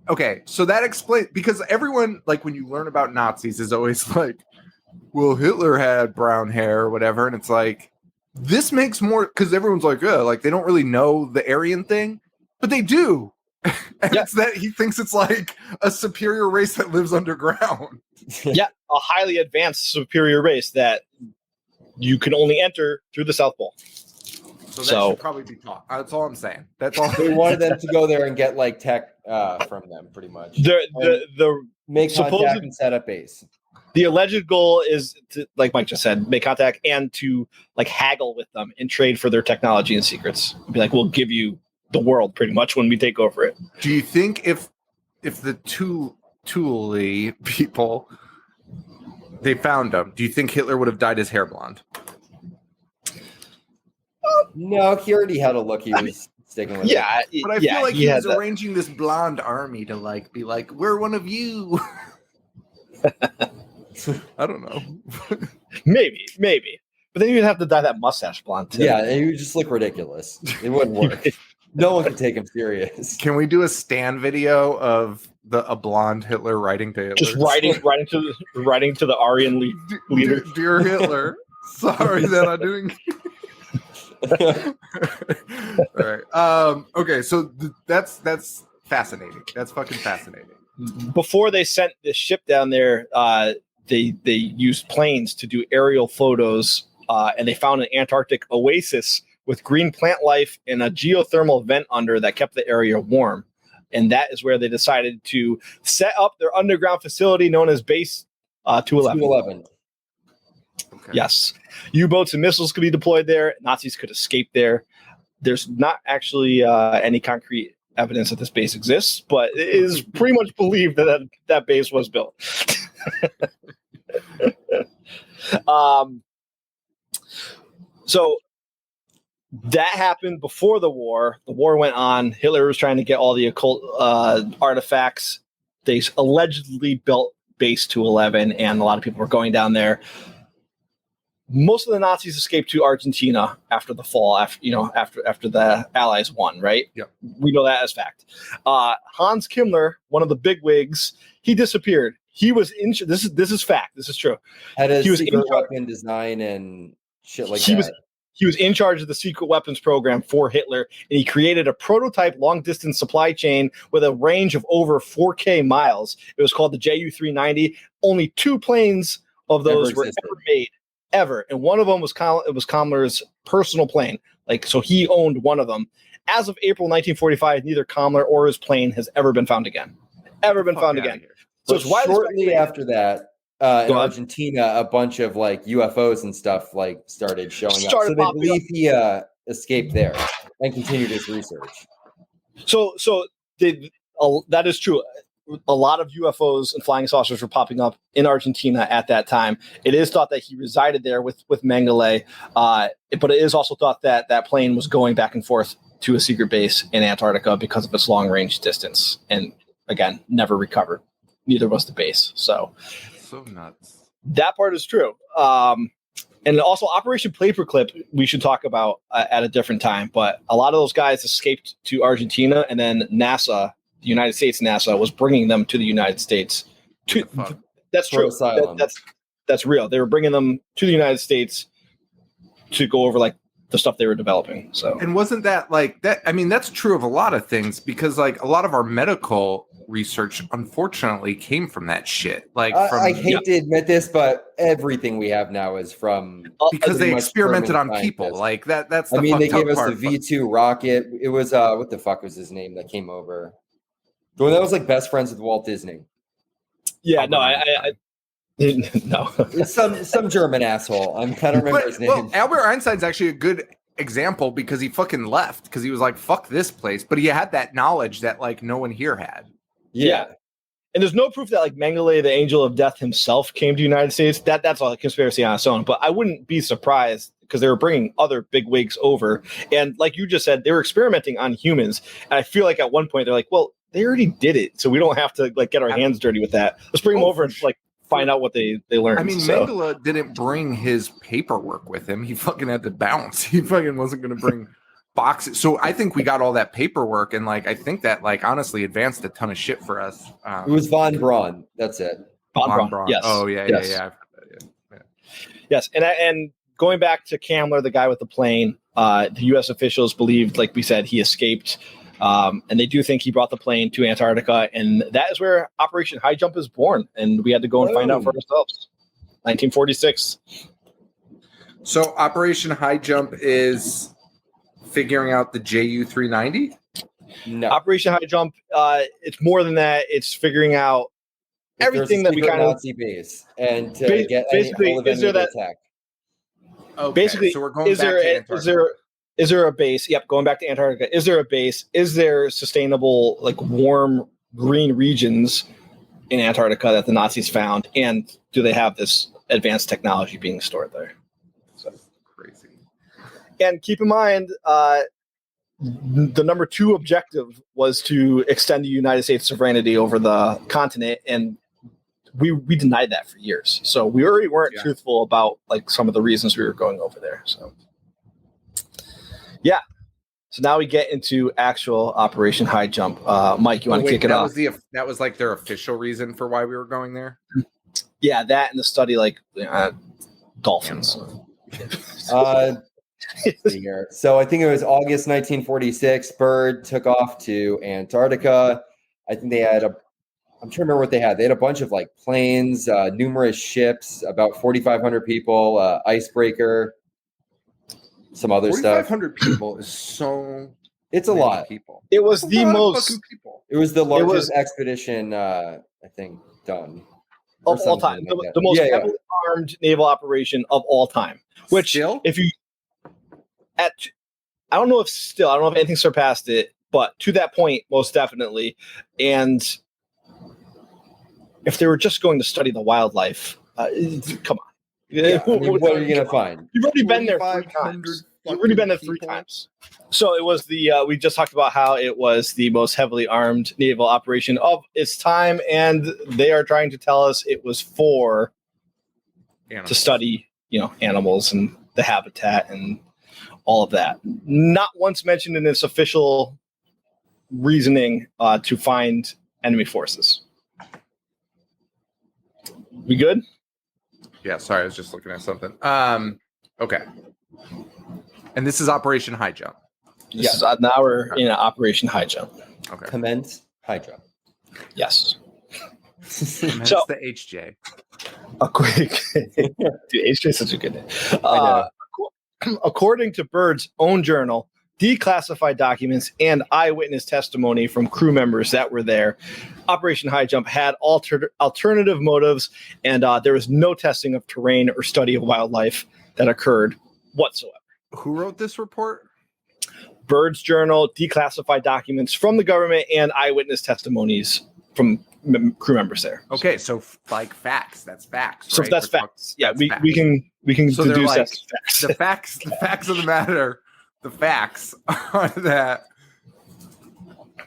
Speaker 1: Okay, so that explains, because everyone, like, when you learn about Nazis, is always like, well, Hitler had brown hair or whatever, and it's like, this makes more, because everyone's like, yeah, like, they don't really know the Aryan thing, but they do. And it's that he thinks it's like a superior race that lives underground.
Speaker 2: Yeah, a highly advanced superior race that you can only enter through the South Pole.
Speaker 1: So that should probably be taught. That's all I'm saying. That's all.
Speaker 3: They wanted them to go there and get like tech from them, pretty much.
Speaker 2: The
Speaker 3: make contact and set up base.
Speaker 2: The alleged goal is to, like Mike just said, make contact and to like haggle with them and trade for their technology and secrets. Be like, we'll give you the world pretty much when we take over it.
Speaker 1: Do you think if the Thule people, they found him, do you think Hitler would have dyed his hair blonde?
Speaker 3: No, he already had a look he was sticking with.
Speaker 2: Yeah,
Speaker 1: but I feel like he was arranging this blonde army to like be like, we're one of you. I don't know.
Speaker 2: Maybe. But then you'd have to dye that mustache blonde too.
Speaker 3: Yeah, it would just look ridiculous. It wouldn't work. No one can take him serious.
Speaker 1: Can we do a stand video of a blonde Hitler writing to Hitler?
Speaker 2: Just writing to the Aryan leader.
Speaker 1: Dear Hitler, sorry that I didn't. All right. Okay. So that's fascinating. That's fucking fascinating.
Speaker 2: Before they sent the ship down there, they used planes to do aerial photos, and they found an Antarctic oasis with green plant life and a geothermal vent under that kept the area warm. And that is where they decided to set up their underground facility known as Base 211.
Speaker 1: Okay.
Speaker 2: Yes. U-boats and missiles could be deployed there. Nazis could escape there. There's not actually any concrete evidence that this base exists, but it is pretty much believed that base was built. So that happened before the war. The war went on. Hitler was trying to get all the occult artifacts. They allegedly built Base 211, and a lot of people were going down there. Most of the Nazis escaped to Argentina after the fall, after the Allies won, right?
Speaker 1: Yep.
Speaker 2: We know that as fact. Hans Himmler, one of the bigwigs, he disappeared. He was in. This is fact. This is true.
Speaker 3: Had a
Speaker 2: He was
Speaker 3: secret
Speaker 2: in charge-
Speaker 3: weapon design and shit like that.
Speaker 2: He was in charge of the secret weapons program for Hitler, and he created a prototype long-distance supply chain with a range of over 4K miles. It was called the Ju-390. Only 2 planes of those were ever made, ever, and one of them was Kammler's personal plane. So he owned one of them. As of April 1945, neither Kammler or his plane has ever been found again. So it's widely
Speaker 3: shortly after that. In Argentina, a bunch of UFOs and stuff started showing up. So they believe he escaped there and continued his research.
Speaker 2: So that is true. A lot of UFOs and flying saucers were popping up in Argentina at that time. It is thought that he resided there with Mengele, but it is also thought that that plane was going back and forth to a secret base in Antarctica because of its long range distance, and again, never recovered. Neither was the base. So
Speaker 1: nuts.
Speaker 2: That part is true. And also Operation Paperclip, we should talk about at a different time. But a lot of those guys escaped to Argentina, and then NASA, the United States NASA, was bringing them to the United States. That's true. That's real. They were bringing them to the United States to go over the stuff they were developing. So,
Speaker 1: and wasn't that that? I mean, that's true of a lot of things, because a lot of our medical research unfortunately came from that shit.
Speaker 3: I hate to admit this, but everything we have now is from
Speaker 1: because they experimented on people. That's the
Speaker 3: they gave us
Speaker 1: part,
Speaker 3: the V2 rocket. It was what the fuck was his name that came over? The one that was best friends with Walt Disney.
Speaker 2: Yeah, no, no.
Speaker 3: It's some German asshole. I'm trying to remember his name.
Speaker 1: Well, Albert Einstein's actually a good example, because he fucking left because he was like, fuck this place. But he had that knowledge that no one here had.
Speaker 2: Yeah. And there's no proof that Mengele, the angel of death himself, came to the United States. That's all a conspiracy on its own. But I wouldn't be surprised, because they were bringing other big wigs over. And like you just said, they were experimenting on humans. And I feel like at one point they're like, well, they already did it, so we don't have to get our hands dirty with that. Let's bring them over and find out what they learned.
Speaker 1: I mean, Mengele didn't bring his paperwork with him. He fucking had to bounce. He fucking wasn't going to bring boxes. So I think we got all that paperwork, and I think that honestly advanced a ton of shit for us.
Speaker 3: It was von Braun. That's it.
Speaker 2: Von Braun. Yes.
Speaker 1: Oh yeah, yes. Yeah.
Speaker 2: Yes, and going back to Kammler, the guy with the plane, the U.S. officials believed, like we said, he escaped. And they do think he brought the plane to Antarctica, and that is where Operation High Jump is born. And we had to go and find out for ourselves. 1946.
Speaker 1: So Operation High Jump is figuring out the Ju-390?
Speaker 3: No.
Speaker 2: Operation High Jump, it's more than that. It's figuring out everything that we kind of
Speaker 3: Nazi base and to get
Speaker 2: basically
Speaker 3: is there that attack.
Speaker 1: Okay,
Speaker 2: basically,
Speaker 1: so we're going back to Antarctica.
Speaker 2: Is there a base? Yep, going back to Antarctica. Is there a base? Is there sustainable, warm green regions in Antarctica that the Nazis found? And do they have this advanced technology being stored there? So
Speaker 1: crazy.
Speaker 2: And keep in mind, the number 2 objective was to extend the United States sovereignty over the continent, and we denied that for years. So we already weren't truthful about some of the reasons we were going over there. So. Yeah. So now we get into actual Operation High Jump. Mike, you want to kick it off?
Speaker 1: That was like their official reason for why we were going there?
Speaker 2: Yeah, that and the study dolphins.
Speaker 3: Here. So I think it was August 1946. Byrd took off to Antarctica. I think they had I'm trying to remember what they had. They had a bunch of like planes, numerous ships, about 4,500 people, icebreaker, some other stuff.
Speaker 1: 4,500 people is so.
Speaker 3: It's a lot.
Speaker 1: People.
Speaker 2: It was the most.
Speaker 3: People. It was the largest expedition, I think, done
Speaker 2: of all time. The most heavily armed naval operation of all time. Which, if you I don't know if anything surpassed it, but to that point, most definitely. And if they were just going to study the wildlife, come on.
Speaker 3: Yeah, what are you going to find?
Speaker 2: You've already been there 3 times. You've already been there 3 times. So it was we just talked about how it was the most heavily armed naval operation of its time, and they are trying to tell us it was to study, animals and the habitat and all of that. Not once mentioned in its official reasoning to find enemy forces. We good?
Speaker 1: Yeah, sorry, I was just looking at something. Okay. And this is Operation High Jump.
Speaker 2: Now we're in Operation High Jump.
Speaker 1: Okay.
Speaker 3: Commence High Jump.
Speaker 2: Yes.
Speaker 1: Commence the HJ.
Speaker 2: A quick dude, HJ is such a good name. According to Byrd's own journal, declassified documents and eyewitness testimony from crew members that were there, Operation High Jump had alternative motives, and there was no testing of terrain or study of wildlife that occurred whatsoever.
Speaker 1: Who wrote this report?
Speaker 2: Byrd's journal, declassified documents from the government, and eyewitness testimonies from crew members there.
Speaker 1: Okay, so like facts. That's facts.
Speaker 2: So
Speaker 1: right?
Speaker 2: that's facts. Yeah, we can
Speaker 1: so
Speaker 2: deduce
Speaker 1: like,
Speaker 2: that's facts.
Speaker 1: The facts of the matter. The facts are that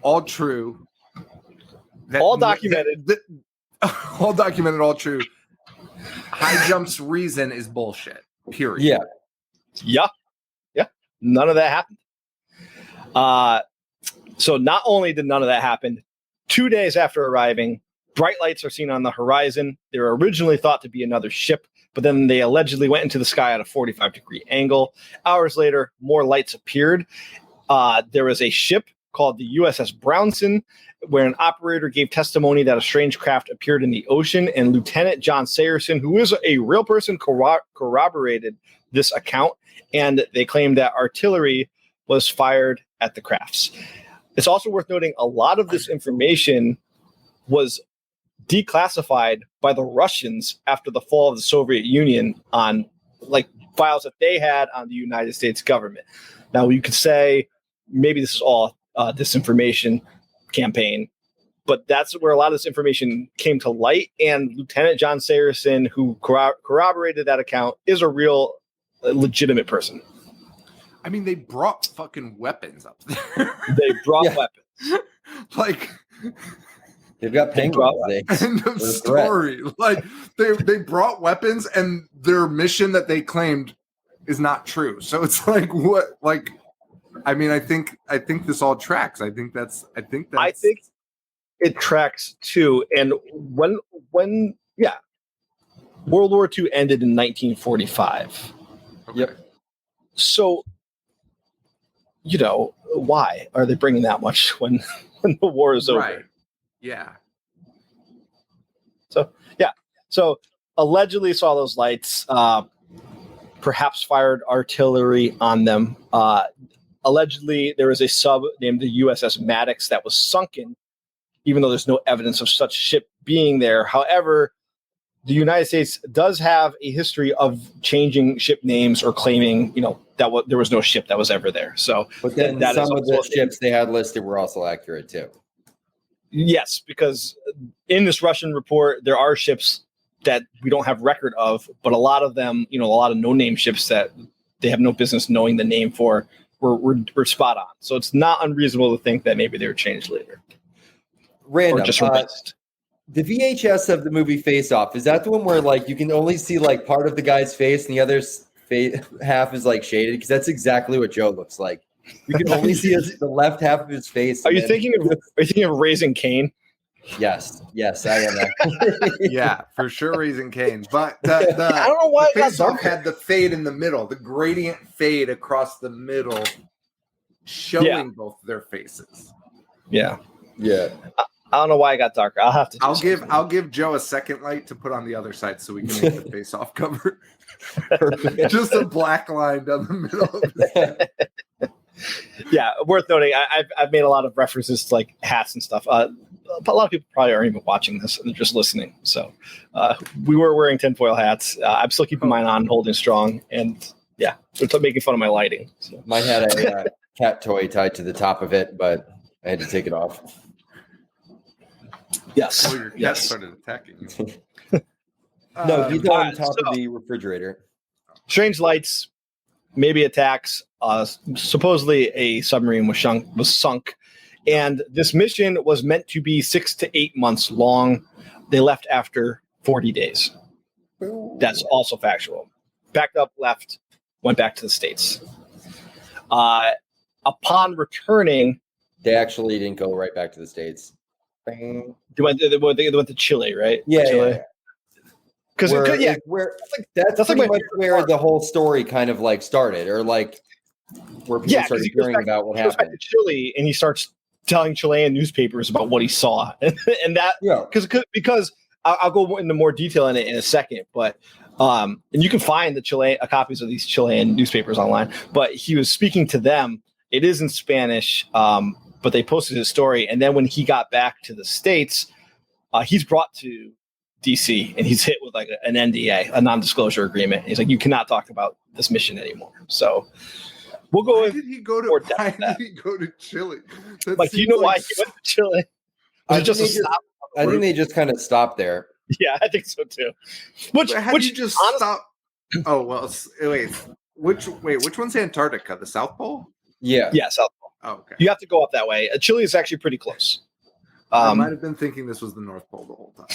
Speaker 1: all true.
Speaker 2: All documented.
Speaker 1: All documented, all true. High Jump's reason is bullshit. Period.
Speaker 2: Yeah. None of that happened. So not only did none of that happen, 2 days after arriving, bright lights are seen on the horizon. They were originally thought to be another ship, but then they allegedly went into the sky at a 45-degree angle. Hours later, more lights appeared. There was a ship called the USS Brownson, where an operator gave testimony that a strange craft appeared in the ocean, and Lieutenant John Sayerson, who is a real person, corroborated this account, and they claimed that artillery was fired at the crafts. It's also worth noting a lot of this information was declassified by the Russians after the fall of the Soviet Union on like files that they had on the United States government. Now you could say maybe this is all disinformation campaign, but that's where a lot of this information came to light. And Lieutenant John Sayerson, who corroborated that account, is a real legitimate person.
Speaker 1: I mean, they brought fucking weapons up there.
Speaker 2: They brought weapons.
Speaker 1: Like,
Speaker 3: they've got penguins.
Speaker 1: End of story. Like, they brought weapons, and their mission that they claimed is not true. So it's like, what? Like, I mean, I think this all tracks. I think
Speaker 2: it tracks too. And when World War II ended in 1945.
Speaker 1: Okay.
Speaker 3: Yep.
Speaker 2: So, why are they bringing that much when the war is over?
Speaker 1: Right. Yeah.
Speaker 2: So allegedly saw those lights, perhaps fired artillery on them. Allegedly, there was a sub named the USS Maddox that was sunken, even though there's no evidence of such ship being there. However, the United States does have a history of changing ship names or claiming, that there was no ship that was ever there. So,
Speaker 3: but then some of the ships they had listed were also accurate too.
Speaker 2: Yes, because in this Russian report, there are ships that we don't have record of, but a lot of them, a lot of no-name ships that they have no business knowing the name for were spot on. So it's not unreasonable to think that maybe they were changed later.
Speaker 3: Random.
Speaker 2: Or just replaced.
Speaker 3: The VHS of the movie Face Off, is that the one where like you can only see like part of the guy's face and the other half is like shaded? Because that's exactly what Joe looks like. You can only see the left half of his face.
Speaker 2: Are you thinking of Raising Cain?
Speaker 3: Yes, I am. Actually.
Speaker 1: Yeah, for sure, Raising Cane. But
Speaker 2: I don't know why
Speaker 1: the
Speaker 2: it got
Speaker 1: face-off
Speaker 2: darker.
Speaker 1: had the fade in the middle, the gradient fade across the middle, showing both their faces.
Speaker 2: Yeah.
Speaker 3: I
Speaker 2: don't know why it got darker. I'll have to.
Speaker 1: I'll give Joe a second light to put on the other side so we can make the face-off cover. Just a black line down the middle of his head.
Speaker 2: Yeah, worth noting. I've made a lot of references to like hats and stuff. A lot of people probably aren't even watching this and they're just listening. So we were wearing tinfoil hats. I'm still keeping mine on, holding strong, and yeah, they're making fun of my lighting. So.
Speaker 3: Mine had a cat toy tied to the top of it, but I had to take it off.
Speaker 2: Yes.
Speaker 1: Your cat started attacking you.
Speaker 3: No, he's on top of the refrigerator.
Speaker 2: Strange lights, maybe attacks. Supposedly a submarine was sunk, and this mission was meant to be 6 to 8 months long. They left after 40 days. That's also factual. Backed up, left, went back to the States. Upon returning,
Speaker 3: they actually didn't go right back to the States.
Speaker 2: They went to Chile, right?
Speaker 3: Yeah,
Speaker 2: Chile. Because
Speaker 3: that's pretty much where the whole story kind of like started, or like where people started hearing about what happened. He goes back to
Speaker 2: Chile and he starts telling Chilean newspapers about what he saw, and that because I'll go into more detail in it in a second, but and you can find the copies of these Chilean newspapers online. But he was speaking to them. It is in Spanish, but they posted his story, and then when he got back to the States, he's brought to DC and he's hit with like an NDA, a non-disclosure agreement. He's like, you cannot talk about this mission anymore. So we'll go.
Speaker 1: Why did he go to Chile?
Speaker 2: Like, do you know why he went to Chile?
Speaker 3: I think they just kind of stopped there.
Speaker 2: Yeah, I think so too.
Speaker 1: Which you just stop? Oh well, which one's Antarctica? The South Pole?
Speaker 2: Yeah, South Pole.
Speaker 1: Oh, okay.
Speaker 2: You have to go up that way. Chile is actually pretty close.
Speaker 1: I might have been thinking this was the North Pole the whole time.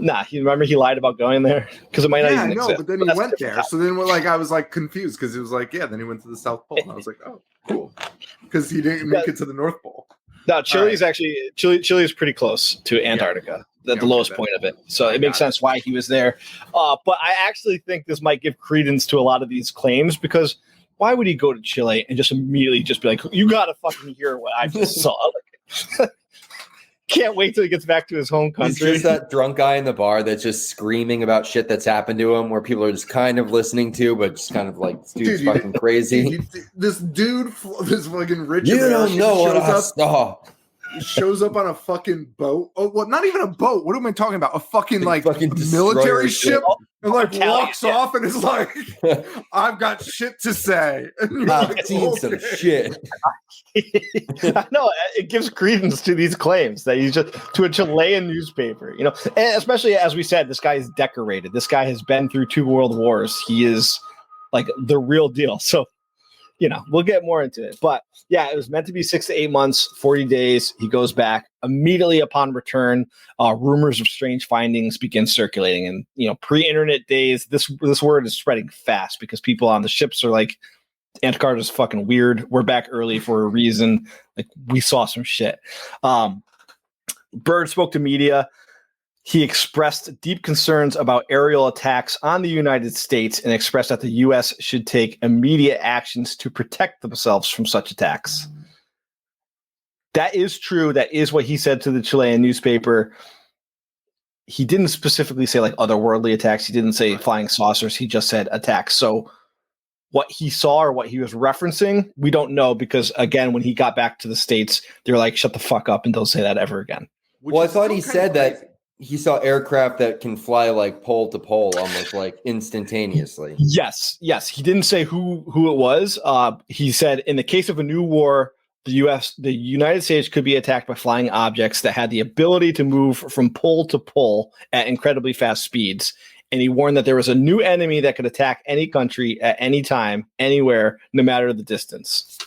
Speaker 2: Nah, you remember he lied about going there because it might not even exist.
Speaker 1: But then he went there. So then I was like confused because it was like, then he went to the South Pole. And I was like, oh, cool. Because he didn't make it to the North Pole.
Speaker 2: No, Chile is actually Chile is pretty close to Antarctica, the lowest point of it. So it makes sense why he was there. But I actually think this might give credence to a lot of these claims, because why would he go to Chile and just immediately just be like, you got to fucking hear what I just saw? Like, can't wait till he gets back to his home country.
Speaker 3: He's just that drunk guy in the bar that's just screaming about shit that's happened to him, where people are just kind of listening to, but just kind of like, this dude's fucking crazy.
Speaker 1: This fucking rich
Speaker 3: you don't know what I saw.
Speaker 1: Shows up on a fucking boat. Oh, well, not even a boat. What am I talking about? A fucking military ship, and like walks off and is like, "I've got shit to say."
Speaker 3: I've seen some shit.
Speaker 2: I know, it gives credence to these claims that he's just to a Chilean newspaper, and especially as we said, this guy is decorated. This guy has been through 2 world wars. He is like the real deal. So. We'll get more into it. But yeah, it was meant to be 6 to 8 months, 40 days. He goes back. Immediately upon return, rumors of strange findings begin circulating. And, pre-internet days, this word is spreading fast because people on the ships are like, Antarctica's fucking weird. We're back early for a reason. Like, we saw some shit. Byrd spoke to media. He expressed deep concerns about aerial attacks on the United States and expressed that the U.S. should take immediate actions to protect themselves from such attacks. That is true. That is what he said to the Chilean newspaper. He didn't specifically say like otherworldly attacks. He didn't say flying saucers. He just said attacks. So what he saw or what he was referencing, we don't know, because, again, when he got back to the States, they're like, shut the fuck up and don't say that ever again.
Speaker 3: Well, I thought he said that he saw aircraft that can fly like pole to pole, almost like instantaneously.
Speaker 2: Yes. He didn't say who it was. He said, in the case of a new war, the United States could be attacked by flying objects that had the ability to move from pole to pole at incredibly fast speeds. And he warned that there was a new enemy that could attack any country at any time, anywhere, no matter the distance.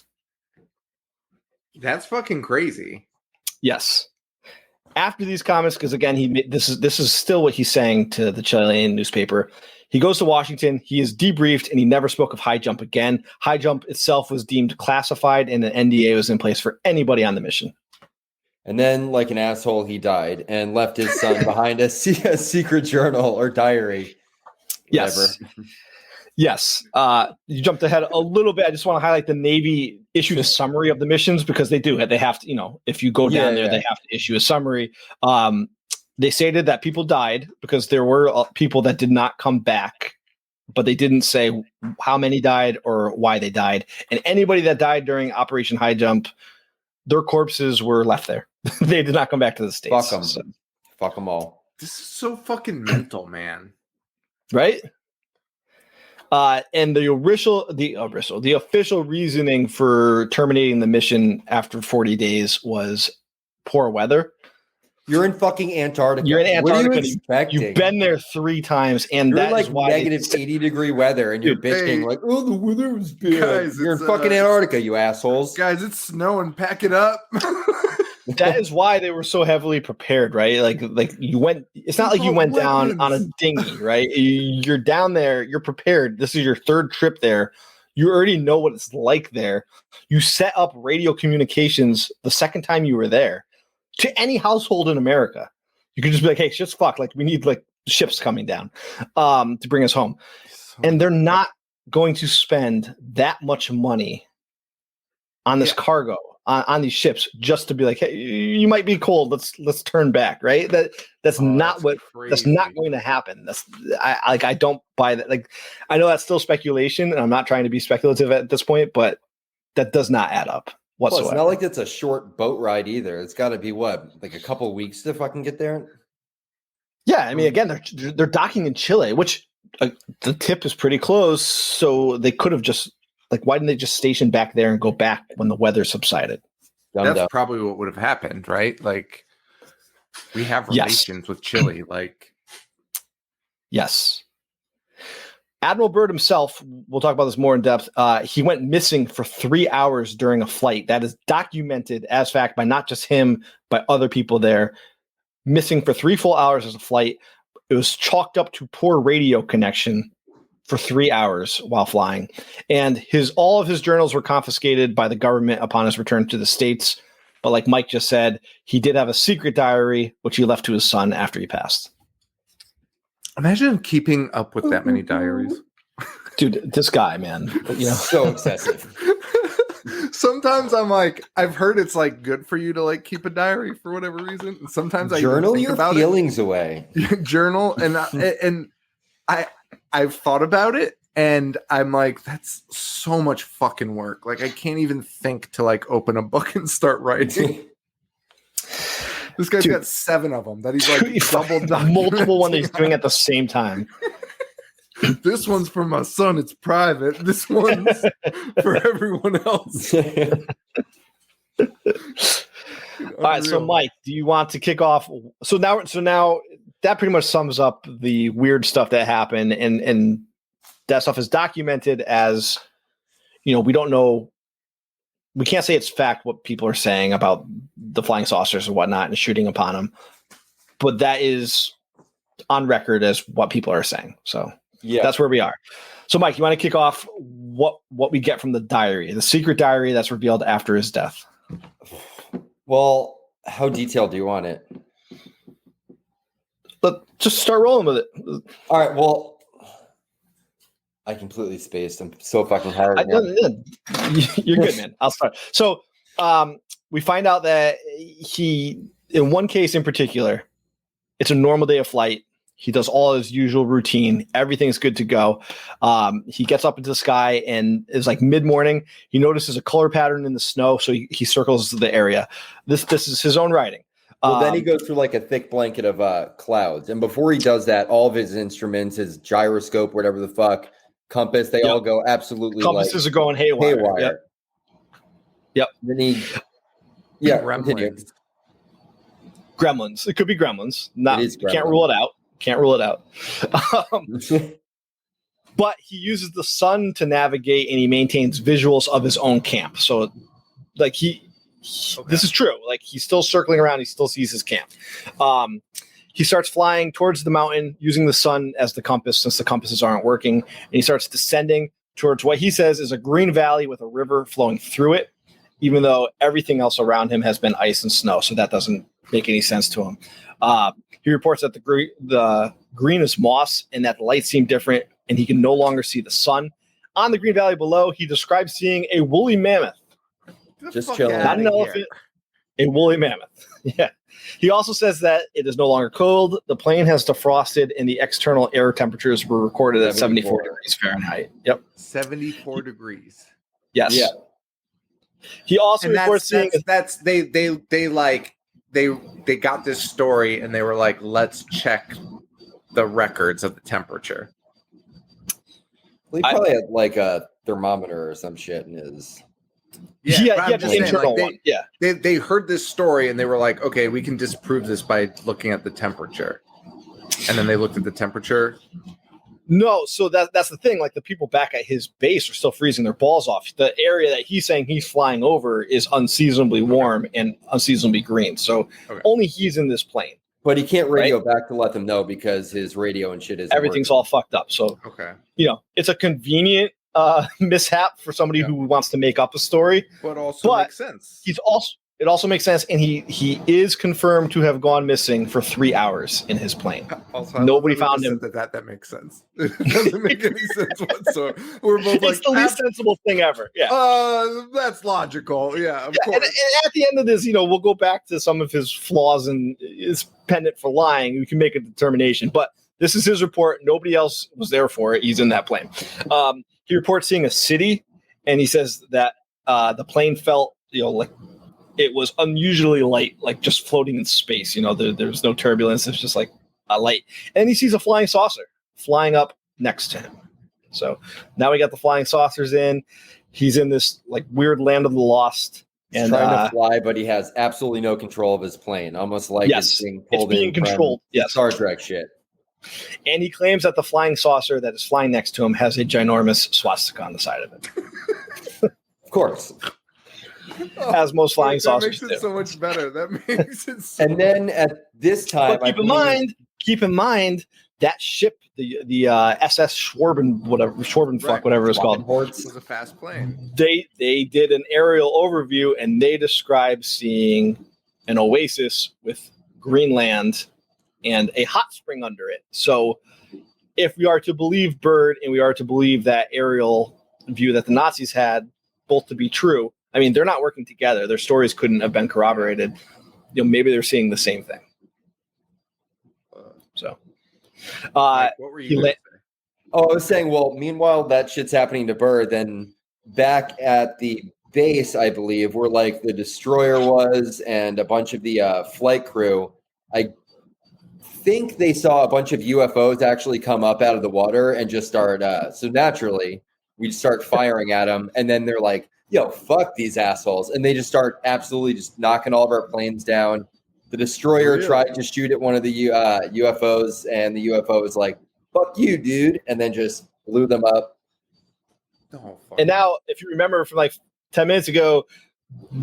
Speaker 1: That's fucking crazy.
Speaker 2: Yes. After these comments, because again, this is still what he's saying to the Chilean newspaper. He goes to Washington. He is debriefed, and he never spoke of high jump again. High jump itself was deemed classified, and an NDA was in place for anybody on the mission.
Speaker 3: And then, like an asshole, he died and left his son behind a secret journal or diary.
Speaker 2: Yes. Yes. You jumped ahead a little bit. I just want to highlight the Navy issued a summary of the missions because they do. They have to, if you go down there, they have to issue a summary. They stated that people died because there were people that did not come back, but they didn't say how many died or why they died. And anybody that died during Operation High Jump, their corpses were left there. They did not come back to the States.
Speaker 3: Fuck them.
Speaker 2: So.
Speaker 3: Fuck them all.
Speaker 1: This is so fucking mental, man.
Speaker 2: Right? And the official reasoning for terminating the mission after 40 days was poor weather.
Speaker 3: You're in fucking Antarctica.
Speaker 2: You're in Antarctica.
Speaker 3: What are you expecting?
Speaker 2: You've been there 3 times, and
Speaker 3: you're
Speaker 2: that is why
Speaker 3: negative 80-degree weather, and you're bitching like, "Oh, the weather was bad."
Speaker 1: Guys,
Speaker 3: you're in fucking Antarctica, you assholes.
Speaker 1: Guys, it's snowing. Pack it up.
Speaker 2: That is why they were so heavily prepared, right? Like you went. It's not like you went down on a dinghy, right? You're down there. You're prepared. This is your 3rd trip there. You already know what it's like there. You set up radio communications the second time you were there to any household in America. You could just be like, "Hey, shit's fucked. Like we need like ships coming down to bring us home," and they're not going to spend that much money on this cargo. On these ships just to be like, hey, you might be cold. Let's turn back, right? That's not going to happen. I don't buy that. Like, I know that's still speculation, and I'm not trying to be speculative at this point, but that does not add up whatsoever.
Speaker 3: Well, it's not like it's a short boat ride either. It's got to be like a couple weeks to fucking get there.
Speaker 2: Yeah, I mean, again, they're docking in Chile, which the tip is pretty close, so they could have just. Like, why didn't they just station back there and go back when the weather subsided?
Speaker 1: That's probably what would have happened, right? Like, we have relations with Chile. Like,
Speaker 2: yes. Admiral Byrd himself, we'll talk about this more in depth. He went missing for 3 hours during a flight. That is documented as fact by not just him, by other people there. Missing for 3 full hours as a flight. It was chalked up to poor radio connection for 3 hours while flying, and all of his journals were confiscated by the government upon his return to the States. But like Mike just said, he did have a secret diary, which he left to his son after he passed.
Speaker 1: Imagine keeping up with that many diaries.
Speaker 2: Dude, this guy, man,
Speaker 3: so excessive.
Speaker 1: Sometimes I'm like, I've heard it's like good for you to like keep a diary for whatever reason. And sometimes I
Speaker 3: journal
Speaker 1: think
Speaker 3: your
Speaker 1: about
Speaker 3: feelings away.
Speaker 1: Journal, and I've thought about it, and I'm like, that's so much fucking work. Like, I can't even think to like open a book and start writing. This guy's got 7 of them that he's like
Speaker 2: multiple ones he's doing at the same time.
Speaker 1: This one's for my son. It's private. This one's for everyone else.
Speaker 2: All right, so Mike, do you want to kick off? So now that pretty much sums up the weird stuff that happened, and that stuff is documented as, we don't know. We can't say it's fact what people are saying about the flying saucers and whatnot and shooting upon them, but that is on record as what people are saying. So yeah, that's where we are. So Mike, you want to kick off what we get from the diary, the secret diary that's revealed after his death?
Speaker 3: Well, how detailed do you want it?
Speaker 2: Let's just start rolling with it.
Speaker 3: All right. Well, I completely spaced. I'm so fucking hard.
Speaker 2: You're good, man. I'll start. So we find out that he, in one case in particular, it's a normal day of flight. He does all his usual routine. Everything's good to go. He gets up into the sky, and it's like mid-morning. He notices a color pattern in the snow, so he circles the area. This is his own writing.
Speaker 3: Well, then he goes through like a thick blanket of clouds. And before he does that, all of his instruments, his gyroscope, whatever the fuck, compass, they all go absolutely
Speaker 2: compasses are going haywire. Yep.
Speaker 3: Then
Speaker 2: Gremlins. It could be gremlins. Can't rule it out. Can't rule it out. But he uses the sun to navigate, and he maintains visuals of his own camp. So like he This is true. Like, he's still circling around. He still sees his camp. He starts flying towards the mountain using the sun as the compass, since the compasses aren't working. And he starts descending towards what he says is a green valley with a river flowing through it, even though everything else around him has been ice and snow. So that doesn't make any sense to him. He reports that the green is moss and that the lights seem different, and he can no longer see the sun. On the green valley below, he describes seeing a woolly mammoth.
Speaker 3: Just chilling.
Speaker 2: Not an elephant, a woolly mammoth. Yeah. He also says that it is no longer cold. The plane has defrosted, and the external air temperatures were recorded at 74 degrees Fahrenheit. Yep.
Speaker 1: 74 degrees.
Speaker 2: Yes. Yeah. He also reports seeing
Speaker 1: they got this story and they were like, let's check the records of the temperature.
Speaker 3: Well, he probably had like a thermometer or some shit in his.
Speaker 2: Yeah, he had an internal one. Yeah.
Speaker 1: They heard this story and they were like, okay, we can disprove this by looking at the temperature. And then they looked at the temperature.
Speaker 2: No, so that's the thing. Like, the people back at his base are still freezing their balls off. The area that he's saying he's flying over is unseasonably warm and unseasonably green. So only he's in this plane.
Speaker 3: But he can't radio back to let them know because his radio and shit is
Speaker 2: everything's all fucked up. So it's a convenient mishap for somebody who wants to make up a story,
Speaker 1: but also makes sense.
Speaker 2: It also makes sense, and he is confirmed to have gone missing for 3 hours in his plane.
Speaker 1: Also,
Speaker 2: nobody found him.
Speaker 1: That makes sense. It doesn't make any sense whatsoever. We're both
Speaker 2: it's the least sensible thing ever. Yeah,
Speaker 1: that's logical. Yeah, of course.
Speaker 2: And at the end of this, we'll go back to some of his flaws and his pendant for lying. We can make a determination, but this is his report. Nobody else was there for it. He's in that plane. He reports seeing a city, and he says that the plane felt, like it was unusually light, like just floating in space. There's no turbulence. It's just like a light. And he sees a flying saucer flying up next to him. So now we got the flying saucers in. He's in this like weird land of the lost.
Speaker 3: He's trying to fly, but he has absolutely no control of his plane. Almost like it's being pulled
Speaker 2: being controlled.
Speaker 3: Yes, Star Trek shit.
Speaker 2: And he claims that the flying saucer that is flying next to him has a ginormous swastika on the side of it.
Speaker 3: Of course.
Speaker 2: As most flying saucers do.
Speaker 1: That makes it so much better. That makes it so
Speaker 3: And then at this time,
Speaker 2: keep in mind that ship, the SS Schwarben, whatever it was called.
Speaker 1: It was a fast plane.
Speaker 2: They did an aerial overview, and they described seeing an oasis with Greenland and a hot spring under it. So if we are to believe Byrd and we are to believe that aerial view that the Nazis had both to be true, I mean, they're not working together. Their stories couldn't have been corroborated. Maybe they're seeing the same thing.
Speaker 1: What were you going to say?
Speaker 3: I was saying, well, meanwhile, that shit's happening to Byrd. Then back at the base, I believe, where like the destroyer was and a bunch of the flight crew, I think they saw a bunch of UFOs actually come up out of the water and just start. So naturally, we start firing at them, and then they're like, yo, fuck these assholes. And they just start absolutely just knocking all of our planes down. The destroyer tried to shoot at one of the UFOs, and the UFO was like, fuck you, dude, and then just blew them up.
Speaker 2: And now, if you remember from like 10 minutes ago,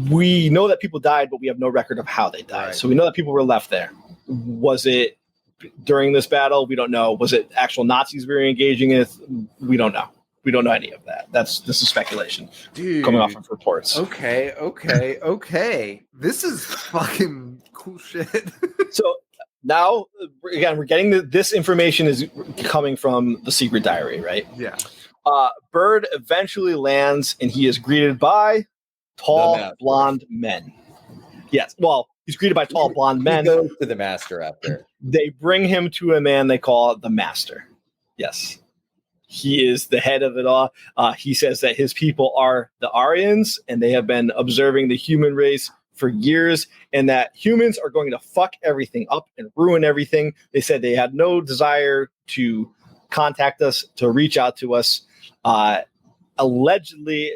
Speaker 2: we know that people died, but we have no record of how they died. Right. So we know that people were left there. Was it during this battle? We don't know. Was it actual Nazis we were engaging with? We don't know. We don't know any of that. This is speculation.
Speaker 1: Dude,
Speaker 2: coming off of reports.
Speaker 1: Okay. This is fucking cool shit.
Speaker 2: So now, again, we're getting this information is coming from the secret diary, right?
Speaker 1: Yeah.
Speaker 2: Byrd eventually lands, and he is greeted by tall, blonde men. Yes. Well, he's greeted by tall, blonde men.
Speaker 3: He goes to the master after.
Speaker 2: They bring him to a man they call the master. Yes. He is the head of it all. He says that his people are the Aryans, and they have been observing the human race for years, and that humans are going to fuck everything up and ruin everything. They said they had no desire to contact us, to reach out to us. Allegedly,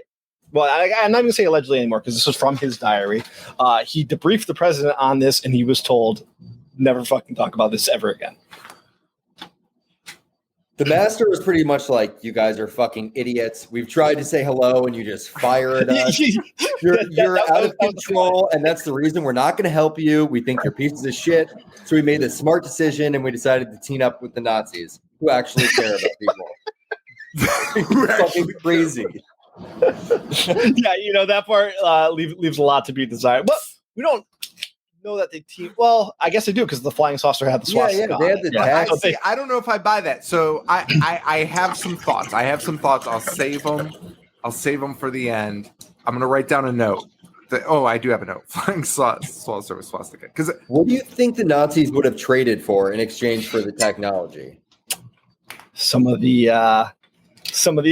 Speaker 2: well, I'm not going to say allegedly anymore because this was from his diary. He debriefed the president on this, and he was told, never fucking talk about this ever again.
Speaker 3: The master was pretty much like, you guys are fucking idiots. We've tried to say hello and you just fire at us. You're out of control, and that's the reason we're not going to help you. We think you're pieces of shit. So we made the smart decision and we decided to team up with the Nazis who actually care about people. Fucking crazy.
Speaker 2: Yeah, that part leaves a lot to be desired. But we don't know that they team. Well, I guess they do because the flying saucer had the swastika.
Speaker 3: Yeah, they had the tag.
Speaker 1: I don't know if I buy that. So I have some thoughts. I'll save them for the end. I'm gonna write down a note. I do have a note. Flying saucer with swastika. Because
Speaker 3: what do you think the Nazis would have traded for in exchange for the technology?
Speaker 2: Some of the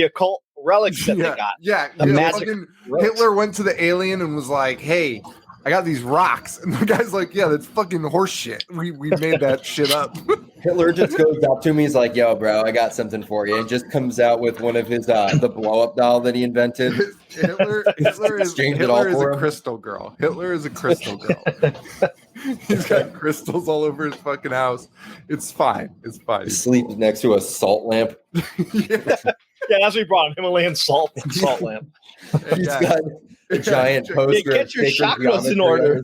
Speaker 2: occult relics that they got.
Speaker 1: Yeah,
Speaker 2: the magic.
Speaker 1: Hitler went to the alien and was like, "Hey, I got these rocks," and the guy's like, "Yeah, that's fucking horse shit. We made that shit up."
Speaker 3: Hitler just goes up to me. He's like, "Yo, bro, I got something for you," and just comes out with one of his the blow up doll that he invented.
Speaker 1: Hitler is a crystal girl. Hitler is a crystal girl. He's got crystals all over his fucking house. It's fine.
Speaker 3: He sleeps next to a salt lamp.
Speaker 2: Yeah, that's what he brought him. Himalayan salt lamp.
Speaker 3: He's got a giant poster.
Speaker 2: Get your chakras in order.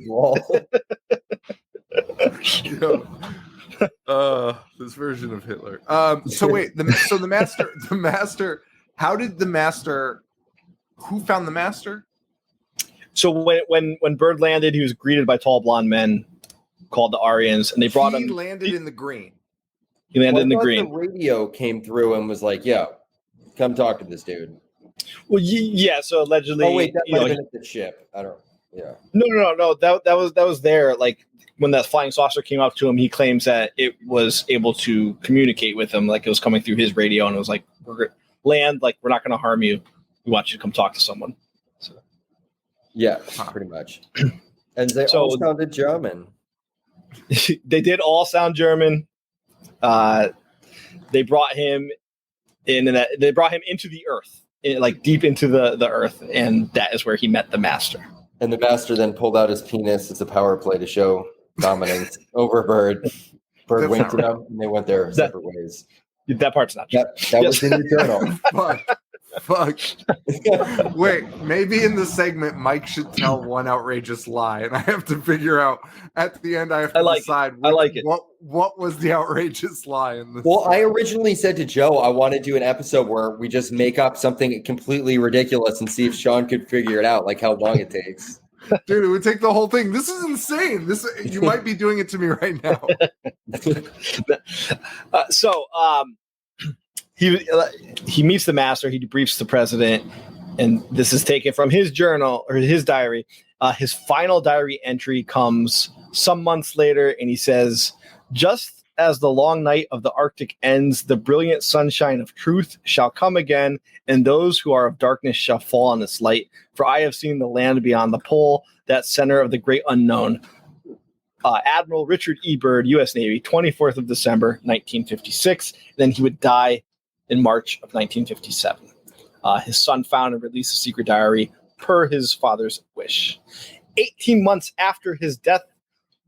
Speaker 1: This version of Hitler. So wait, the master. How did the master? Who found the master?
Speaker 2: So when Bird landed, he was greeted by tall blonde men called the Aryans, and they brought him.
Speaker 1: He landed in the green.
Speaker 2: He landed in the green.
Speaker 3: The radio came through and was like, "Yo, come talk to this dude."
Speaker 2: Well, yeah. So allegedly,
Speaker 3: oh wait, that might have been at the ship. I don't. Yeah.
Speaker 2: No. That was there. Like when that flying saucer came up to him, he claims that it was able to communicate with him, like it was coming through his radio, and it was like, "Land, like we're not going to harm you. We want you to come talk to someone." So.
Speaker 3: Yeah, pretty much. And they all sounded German.
Speaker 2: They did all sound German. They brought him in, and they brought him into the earth, like deep into the earth, and that is where he met the master.
Speaker 3: And the master then pulled out his penis as a power play to show dominance over Bird. Bird winked at him, and they went their separate ways.
Speaker 2: That part's not true.
Speaker 3: That was in your journal.
Speaker 1: Fuck. Wait, maybe in the segment, Mike should tell one outrageous lie, and I have to figure out at the end. I have to decide. What was the outrageous lie in this?
Speaker 3: Well, I originally said to Joe, I want to do an episode where we just make up something completely ridiculous and see if Sean could figure it out, like how long it takes.
Speaker 1: Dude, it would take the whole thing. This is insane. You might be doing it to me right now.
Speaker 2: He meets the master. He debriefs the president, and this is taken from his journal or his diary. His final diary entry comes some months later, and he says, "Just as the long night of the Arctic ends, the brilliant sunshine of truth shall come again, and those who are of darkness shall fall on its light. For I have seen the land beyond the pole, that center of the great unknown." Admiral Richard E. Byrd, U.S. Navy, 24th of December, 1956. Then he would die in March of 1957. His son found and released a secret diary per his father's wish. 18 months after his death,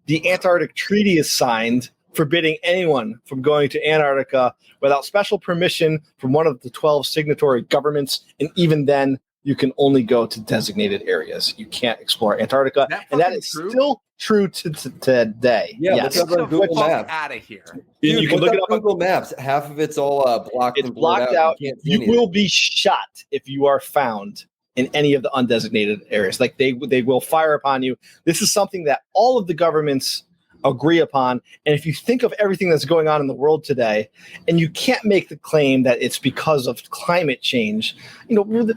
Speaker 2: the Antarctic Treaty is signed, forbidding anyone from going to Antarctica without special permission from one of the 12 signatory governments. And even then, you can only go to designated areas. You can't explore Antarctica. And that is still true to today.
Speaker 3: Yeah,
Speaker 2: yes.
Speaker 3: look up on Google Maps.
Speaker 1: Out of here.
Speaker 3: Dude, you can look it up on Google Maps. Half of it's all blocked.
Speaker 2: It's blocked out. You will be shot if you are found in any of the undesignated areas. Like they will fire upon you. This is something that all of the governments agree upon. And if you think of everything that's going on in the world today, and you can't make the claim that it's because of climate change, we're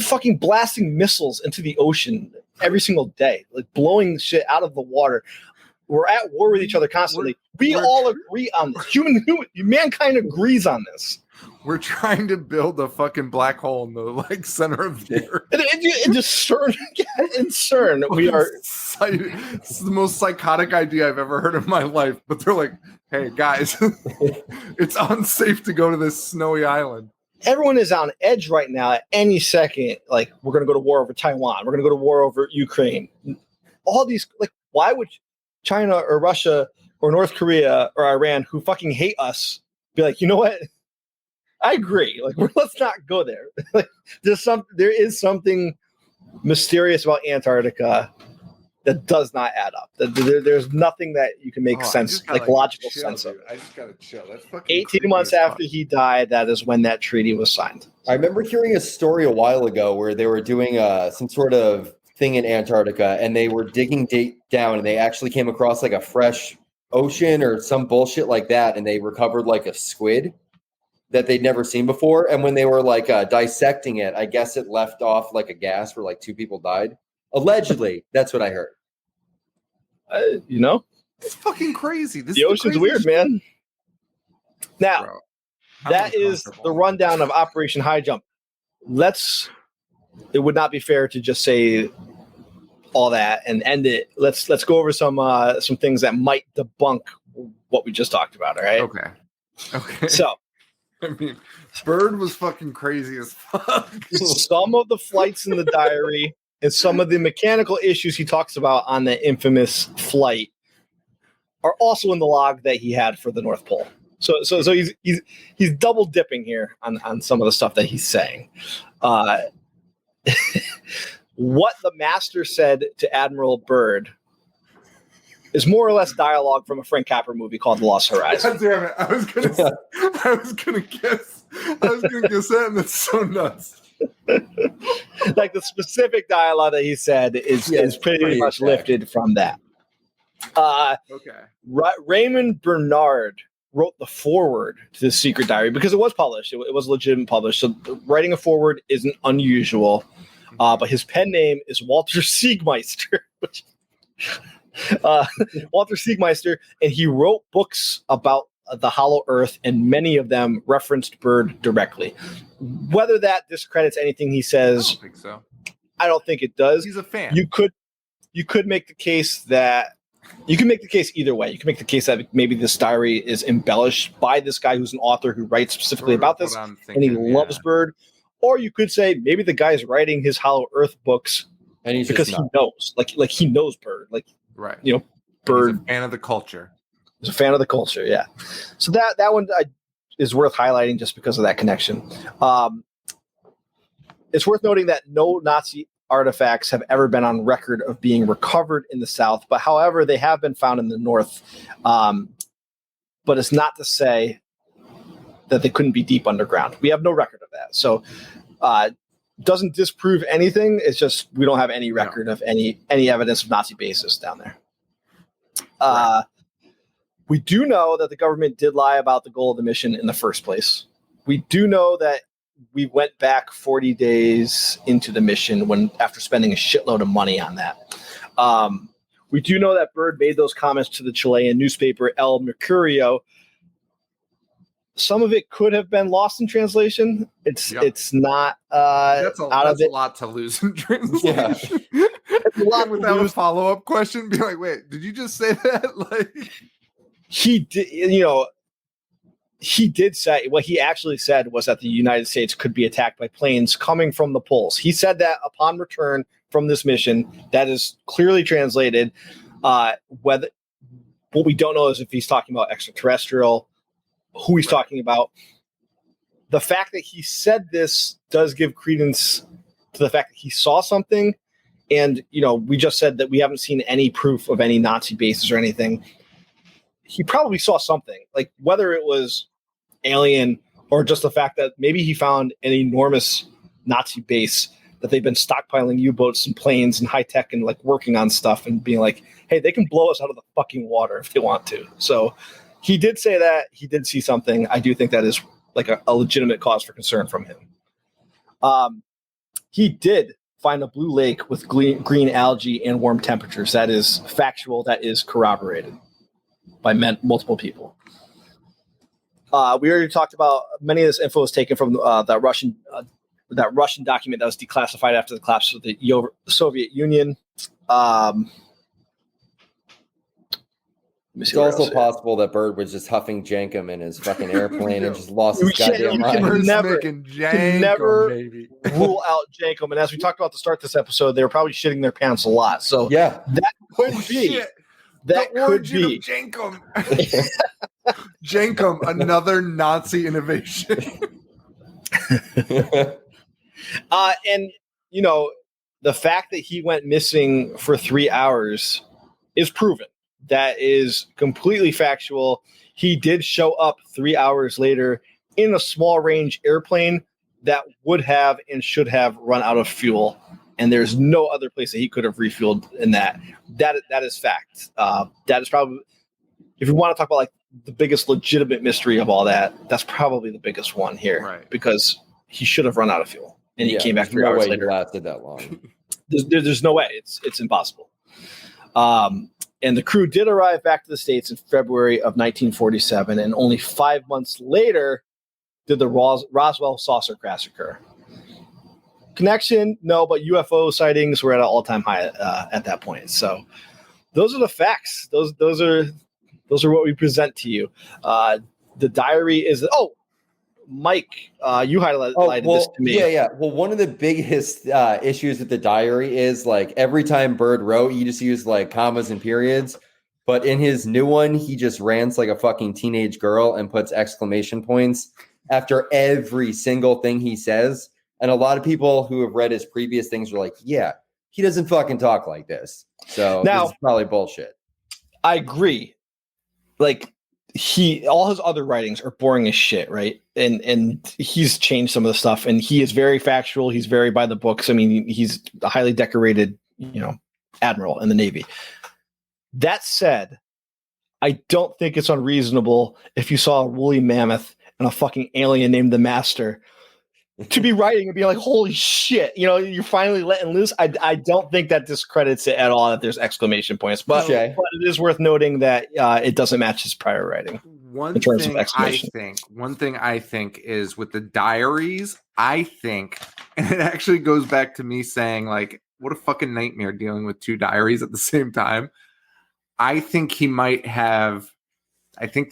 Speaker 2: fucking blasting missiles into the ocean every single day, like blowing shit out of the water. We're at war with each other constantly. We all agree on this. Mankind agrees on this.
Speaker 1: We're trying to build a fucking black hole in the center of the earth.
Speaker 2: And just CERN, we are.
Speaker 1: It's the most psychotic idea I've ever heard in my life. But they're like, "Hey guys, it's unsafe to go to this snowy island."
Speaker 2: Everyone is on edge right now. At any second, like we're going to go to war over Taiwan. We're going to go to war over Ukraine. All these, like, why would China or Russia or North Korea or Iran, who fucking hate us, be like, you know what? I agree. Like, let's not go there. Like, there is something mysterious about Antarctica that does not add up. There's nothing that you can make sense, like logical sense of.
Speaker 1: I just gotta chill. That's fucking
Speaker 2: 18 months after he died, that is when that treaty was signed.
Speaker 3: I remember hearing a story a while ago where they were doing some sort of thing in Antarctica, and they were digging down, and they actually came across like a fresh ocean or some bullshit like that, and they recovered like a squid that they'd never seen before. And when they were like dissecting it, I guess it left off like a gas where like 2 people died. Allegedly, that's what I heard.
Speaker 1: It's fucking crazy.
Speaker 2: The ocean's weird, man. Now, bro, that is the rundown of Operation High Jump. It would not be fair to just say all that and end it. Let's go over some things that might debunk what we just talked about. All right.
Speaker 1: Okay.
Speaker 2: So,
Speaker 1: I mean, Bird was fucking crazy as fuck.
Speaker 2: Some of the flights in the diary and some of the mechanical issues he talks about on the infamous flight are also in the log that he had for the North Pole. So he's double dipping here on some of the stuff that he's saying. What the master said to Admiral Byrd is more or less dialogue from a Frank Capra movie called The Lost Horizon.
Speaker 1: God damn it! I was gonna guess that, and that's so nuts.
Speaker 2: Like the specific dialogue that he said is pretty much lifted from that. Raymond Bernard wrote the foreword to the secret diary because it was published. It was legitimately published. So writing a foreword isn't unusual. But his pen name is Walter Siegmeister. Walter Siegmeister, and he wrote books about the Hollow Earth, and many of them referenced Byrd directly. Whether that discredits anything he says,
Speaker 1: I don't think so.
Speaker 2: I don't think it does.
Speaker 1: He's a fan.
Speaker 2: You could make the case that you can make the case either way. You can make the case that maybe this diary is embellished by this guy who's an author who writes specifically about this, and he loves Byrd. Or you could say maybe the guy's writing his Hollow Earth books
Speaker 3: and he's
Speaker 2: because he knows, like he knows Byrd,
Speaker 1: right?
Speaker 2: Byrd.
Speaker 1: He's a fan of the culture.
Speaker 2: He's a fan of the culture, yeah. So that one is worth highlighting just because of that connection. It's worth noting that no Nazi artifacts have ever been on record of being recovered in the South, but however, they have been found in the North. But it's not to say that they couldn't be deep underground. We have no record of that. So doesn't disprove anything. It's just we don't have any record of any evidence of Nazi bases down there. Right. We do know that the government did lie about the goal of the mission in the first place. We do know that we went back 40 days into the mission after spending a shitload of money on that. We do know that Byrd made those comments to the Chilean newspaper El Mercurio. Some of it could have been lost in translation. It's not
Speaker 1: that's a lot to lose in translation. Yeah. It's a lot without a follow-up question. Be like, wait, did you just say that? Like
Speaker 2: he did, he did say what he actually said was that the United States could be attacked by planes coming from the poles. He said that upon return from this mission. That is clearly translated. What we don't know is if he's talking about extraterrestrial, who he's talking about. The fact that he said this does give credence to the fact that he saw something. And, we just said that we haven't seen any proof of any Nazi bases or anything. He probably saw something, like whether it was alien or just the fact that maybe he found an enormous Nazi base that they've been stockpiling U-boats and planes and high tech and like working on stuff and being like, hey, they can blow us out of the fucking water if they want to. So he did say that he did see something. I do think that is like a legitimate cause for concern from him. He did find a blue lake with green algae and warm temperatures. That is factual. That is corroborated by multiple people. We already talked about many of this info was taken from that Russian document that was declassified after the collapse of the Soviet Union.
Speaker 3: It's also possible that Byrd was just huffing Jankum in his fucking airplane and just lost his goddamn mind.
Speaker 2: You can never rule out Jankum. And as we talked about to start this episode, they were probably shitting their pants a lot. So
Speaker 3: yeah,
Speaker 2: that could be.
Speaker 1: Shit.
Speaker 2: That
Speaker 1: the
Speaker 2: could be
Speaker 1: Jankum. Jankum, another Nazi innovation.
Speaker 2: And you know, the fact that he went missing for 3 hours is proven. That is completely factual. He did show up 3 hours later in a small range airplane that would have and should have run out of fuel. And there's no other place that he could have refueled in that. That is fact. That is probably, if you want to talk about like the biggest legitimate mystery of all that, that's probably the biggest one here,
Speaker 1: Right.
Speaker 2: Because he should have run out of fuel and he came back 3 hours later.
Speaker 3: He lasted that long.
Speaker 2: There's no way. It's impossible. And the crew did arrive back to the States in February of 1947, and only 5 months later did the Roswell saucer crash occur. Connection? No, but UFO sightings were at an all-time high at that point. So those are the facts. Those are what we present to you. The diary is Mike, you highlighted this to me.
Speaker 3: Yeah. Well, one of the biggest issues with the diary is like every time Bird wrote, he just used like commas and periods. But in his new one, he just rants like a fucking teenage girl and puts exclamation points after every single thing he says. And a lot of people who have read his previous things were like, yeah, he doesn't fucking talk like this. So
Speaker 2: Now,
Speaker 3: this is probably bullshit.
Speaker 2: I agree. Like, all his other writings are boring as shit, right? And he's changed some of the stuff, and he is very factual. He's very by the books. I mean, he's a highly decorated, admiral in the Navy. That said, I don't think it's unreasonable if you saw a woolly mammoth and a fucking alien named the Master to be writing and be like, holy shit, you're finally letting loose. I don't think that discredits it at all that there's exclamation points, but it is worth noting that it doesn't match his prior writing.
Speaker 1: One thing I think is with the diaries, I think, and it actually goes back to me saying like, what a fucking nightmare dealing with two diaries at the same time. I think the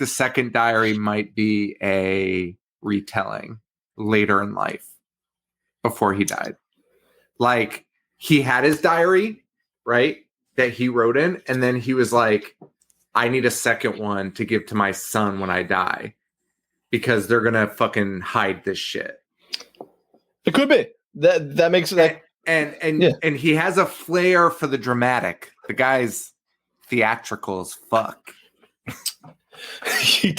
Speaker 1: second diary might be a retelling later in life before he died. Like, he had his diary, right, that he wrote in, and then he was like, I need a second one to give to my son when I die because they're gonna fucking hide this shit.
Speaker 2: It could be that makes it
Speaker 1: and he has a flair for the dramatic. The guy's theatrical as fuck. He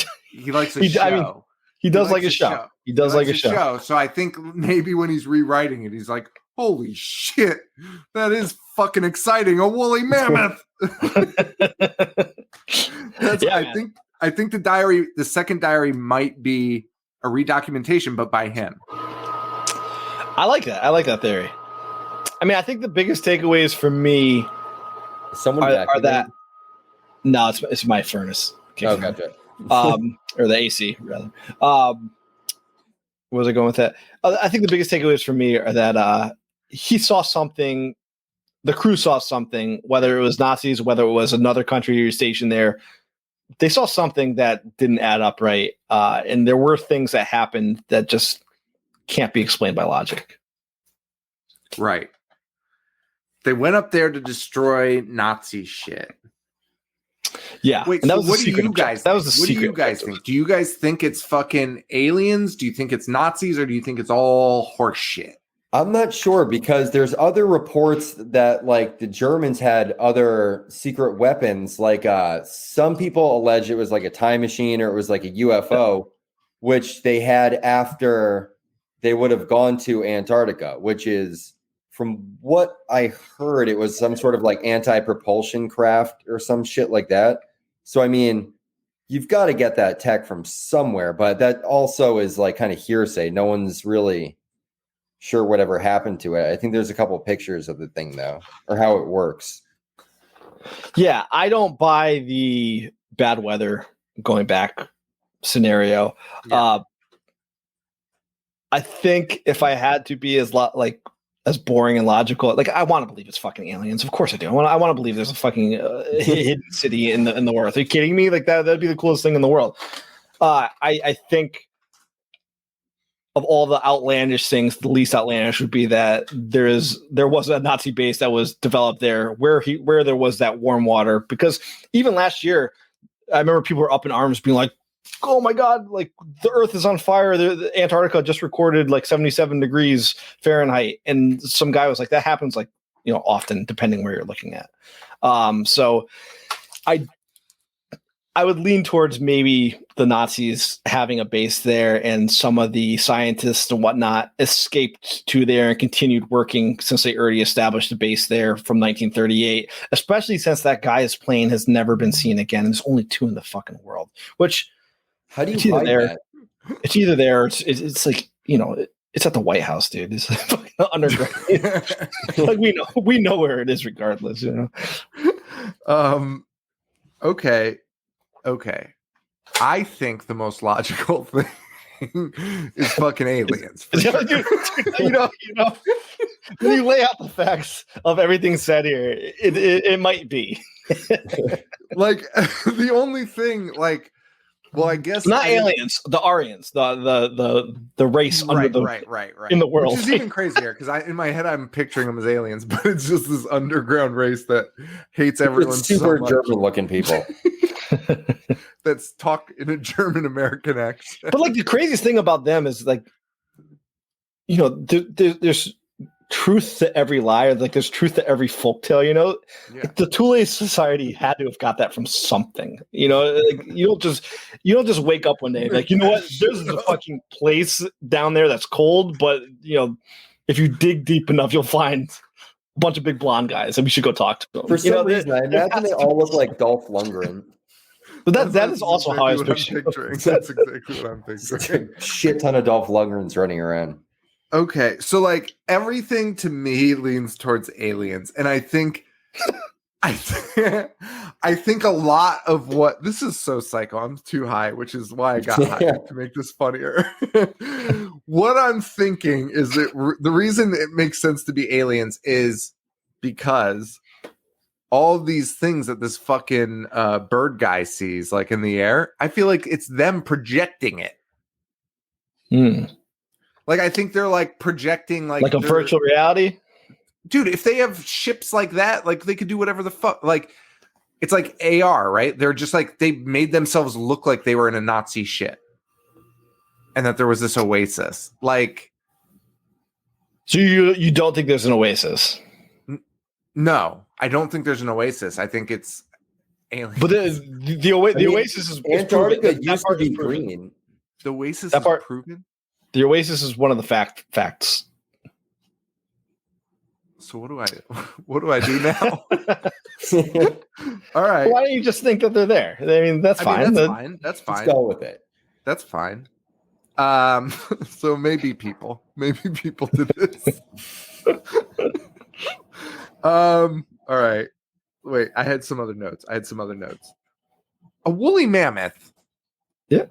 Speaker 1: likes a show.
Speaker 2: I mean, he does like a show. He does like a show.
Speaker 1: So I think maybe when he's rewriting it, he's like, holy shit, that is fucking exciting. A woolly mammoth. I think the second diary might be a redocumentation, but by him.
Speaker 2: I like that. I like that theory. I mean, I think the biggest takeaways for me are that. No, it's my furnace.
Speaker 3: Oh, gotcha.
Speaker 2: Or the AC rather. Where was I going with that? I think the biggest takeaways for me are that he saw something, the crew saw something, whether it was Nazis, whether it was another country stationed there. They saw something that didn't add up right. And there were things that happened that just can't be explained by logic.
Speaker 1: Right. They went up there to destroy Nazi shit.
Speaker 2: Yeah.
Speaker 1: Wait, so what do you guys think? What do you guys think? Do you guys think it's fucking aliens? Do you think it's Nazis, or do you think it's all horse shit?
Speaker 3: I'm not sure, because there's other reports that like the Germans had other secret weapons. Like some people allege it was like a time machine, or it was like a UFO, which they had after they would have gone to Antarctica, which is, from what I heard, it was some sort of like anti-propulsion craft or some shit like that. So, I mean, you've got to get that tech from somewhere, but that also is like kind of hearsay. No one's really sure whatever happened to it. I think there's a couple of pictures of the thing, though, or how it works.
Speaker 2: Yeah, I don't buy the bad weather going back scenario. Yeah. I think if I had to be as boring and logical, like, I want to believe it's fucking aliens. Of course I do. I want to believe there's a fucking hidden city in the world. Are you kidding me? Like that'd be the coolest thing in the world. I think of all the outlandish things, the least outlandish would be that there was a Nazi base that was developed there where there was that warm water. Because even last year, I remember people were up in arms being like, oh my God, like the Earth is on fire. The Antarctica just recorded like 77 degrees Fahrenheit. And some guy was like, that happens like, often depending where you're looking at. So I would lean towards maybe the Nazis having a base there, and some of the scientists and whatnot escaped to there and continued working since they already established a base there from 1938, especially since that guy's plane has never been seen again. And there's only 2 in the fucking world, which
Speaker 3: how do you hide that?
Speaker 2: It's either there or it's like, it's at the White House, dude. It's like underground. Like we know where it is regardless,
Speaker 1: Okay. I think the most logical thing is fucking aliens. Sure.
Speaker 2: Dude, when you lay out the facts of everything said here, it might be.
Speaker 1: Like the only thing, like, well, I guess
Speaker 2: not aliens, the Aryans, the race under the
Speaker 1: right
Speaker 2: in the world,
Speaker 1: which is even crazier because in my head I'm picturing them as aliens, but it's just this underground race that hates everyone.
Speaker 3: It's super so German-looking people.
Speaker 1: That's talk in a German American accent.
Speaker 2: But like the craziest thing about them is like, there's truth to every lie. Like there's truth to every folktale.
Speaker 1: Yeah.
Speaker 2: Like, the Thule Society had to have got that from something. Like you don't just wake up one day and be like, you know what? There's a fucking place down there that's cold, but if you dig deep enough, you'll find a bunch of big blonde guys, and we should go talk to them.
Speaker 3: For some reason, I imagine they all look like Dolph Lundgren.
Speaker 2: But that is also how I was
Speaker 1: picturing. That's exactly what I'm picturing.
Speaker 3: Shit ton of Dolph Lundgrens running around.
Speaker 1: Okay, so like everything to me leans towards aliens, and I think I think a lot of what this is so psycho. I'm too high, which is why I got high to make this funnier. What I'm thinking is that the reason it makes sense to be aliens is because all of these things that this fucking bird guy sees, like in the air, I feel like it's them projecting it. Like I think they're like projecting like
Speaker 2: a virtual reality.
Speaker 1: Dude, if they have ships like that, like they could do whatever the fuck. Like it's like AR, right? They're just like they made themselves look like they were in a Nazi shit, and that there was this oasis. Like,
Speaker 2: so you don't think there's an oasis?
Speaker 1: No, I don't think there's an oasis. I think it's aliens.
Speaker 2: But the oasis is
Speaker 3: Antarctica used to be green.
Speaker 1: The oasis is proven.
Speaker 2: The oasis is one of the facts.
Speaker 1: So what do I do now? All right.
Speaker 2: Why don't you just think that they're there? I mean, that's fine.
Speaker 1: That's fine.
Speaker 3: Let's go with it.
Speaker 1: That's fine. So maybe people did this. All right. Wait, I had some other notes. A woolly mammoth.
Speaker 2: Yeah.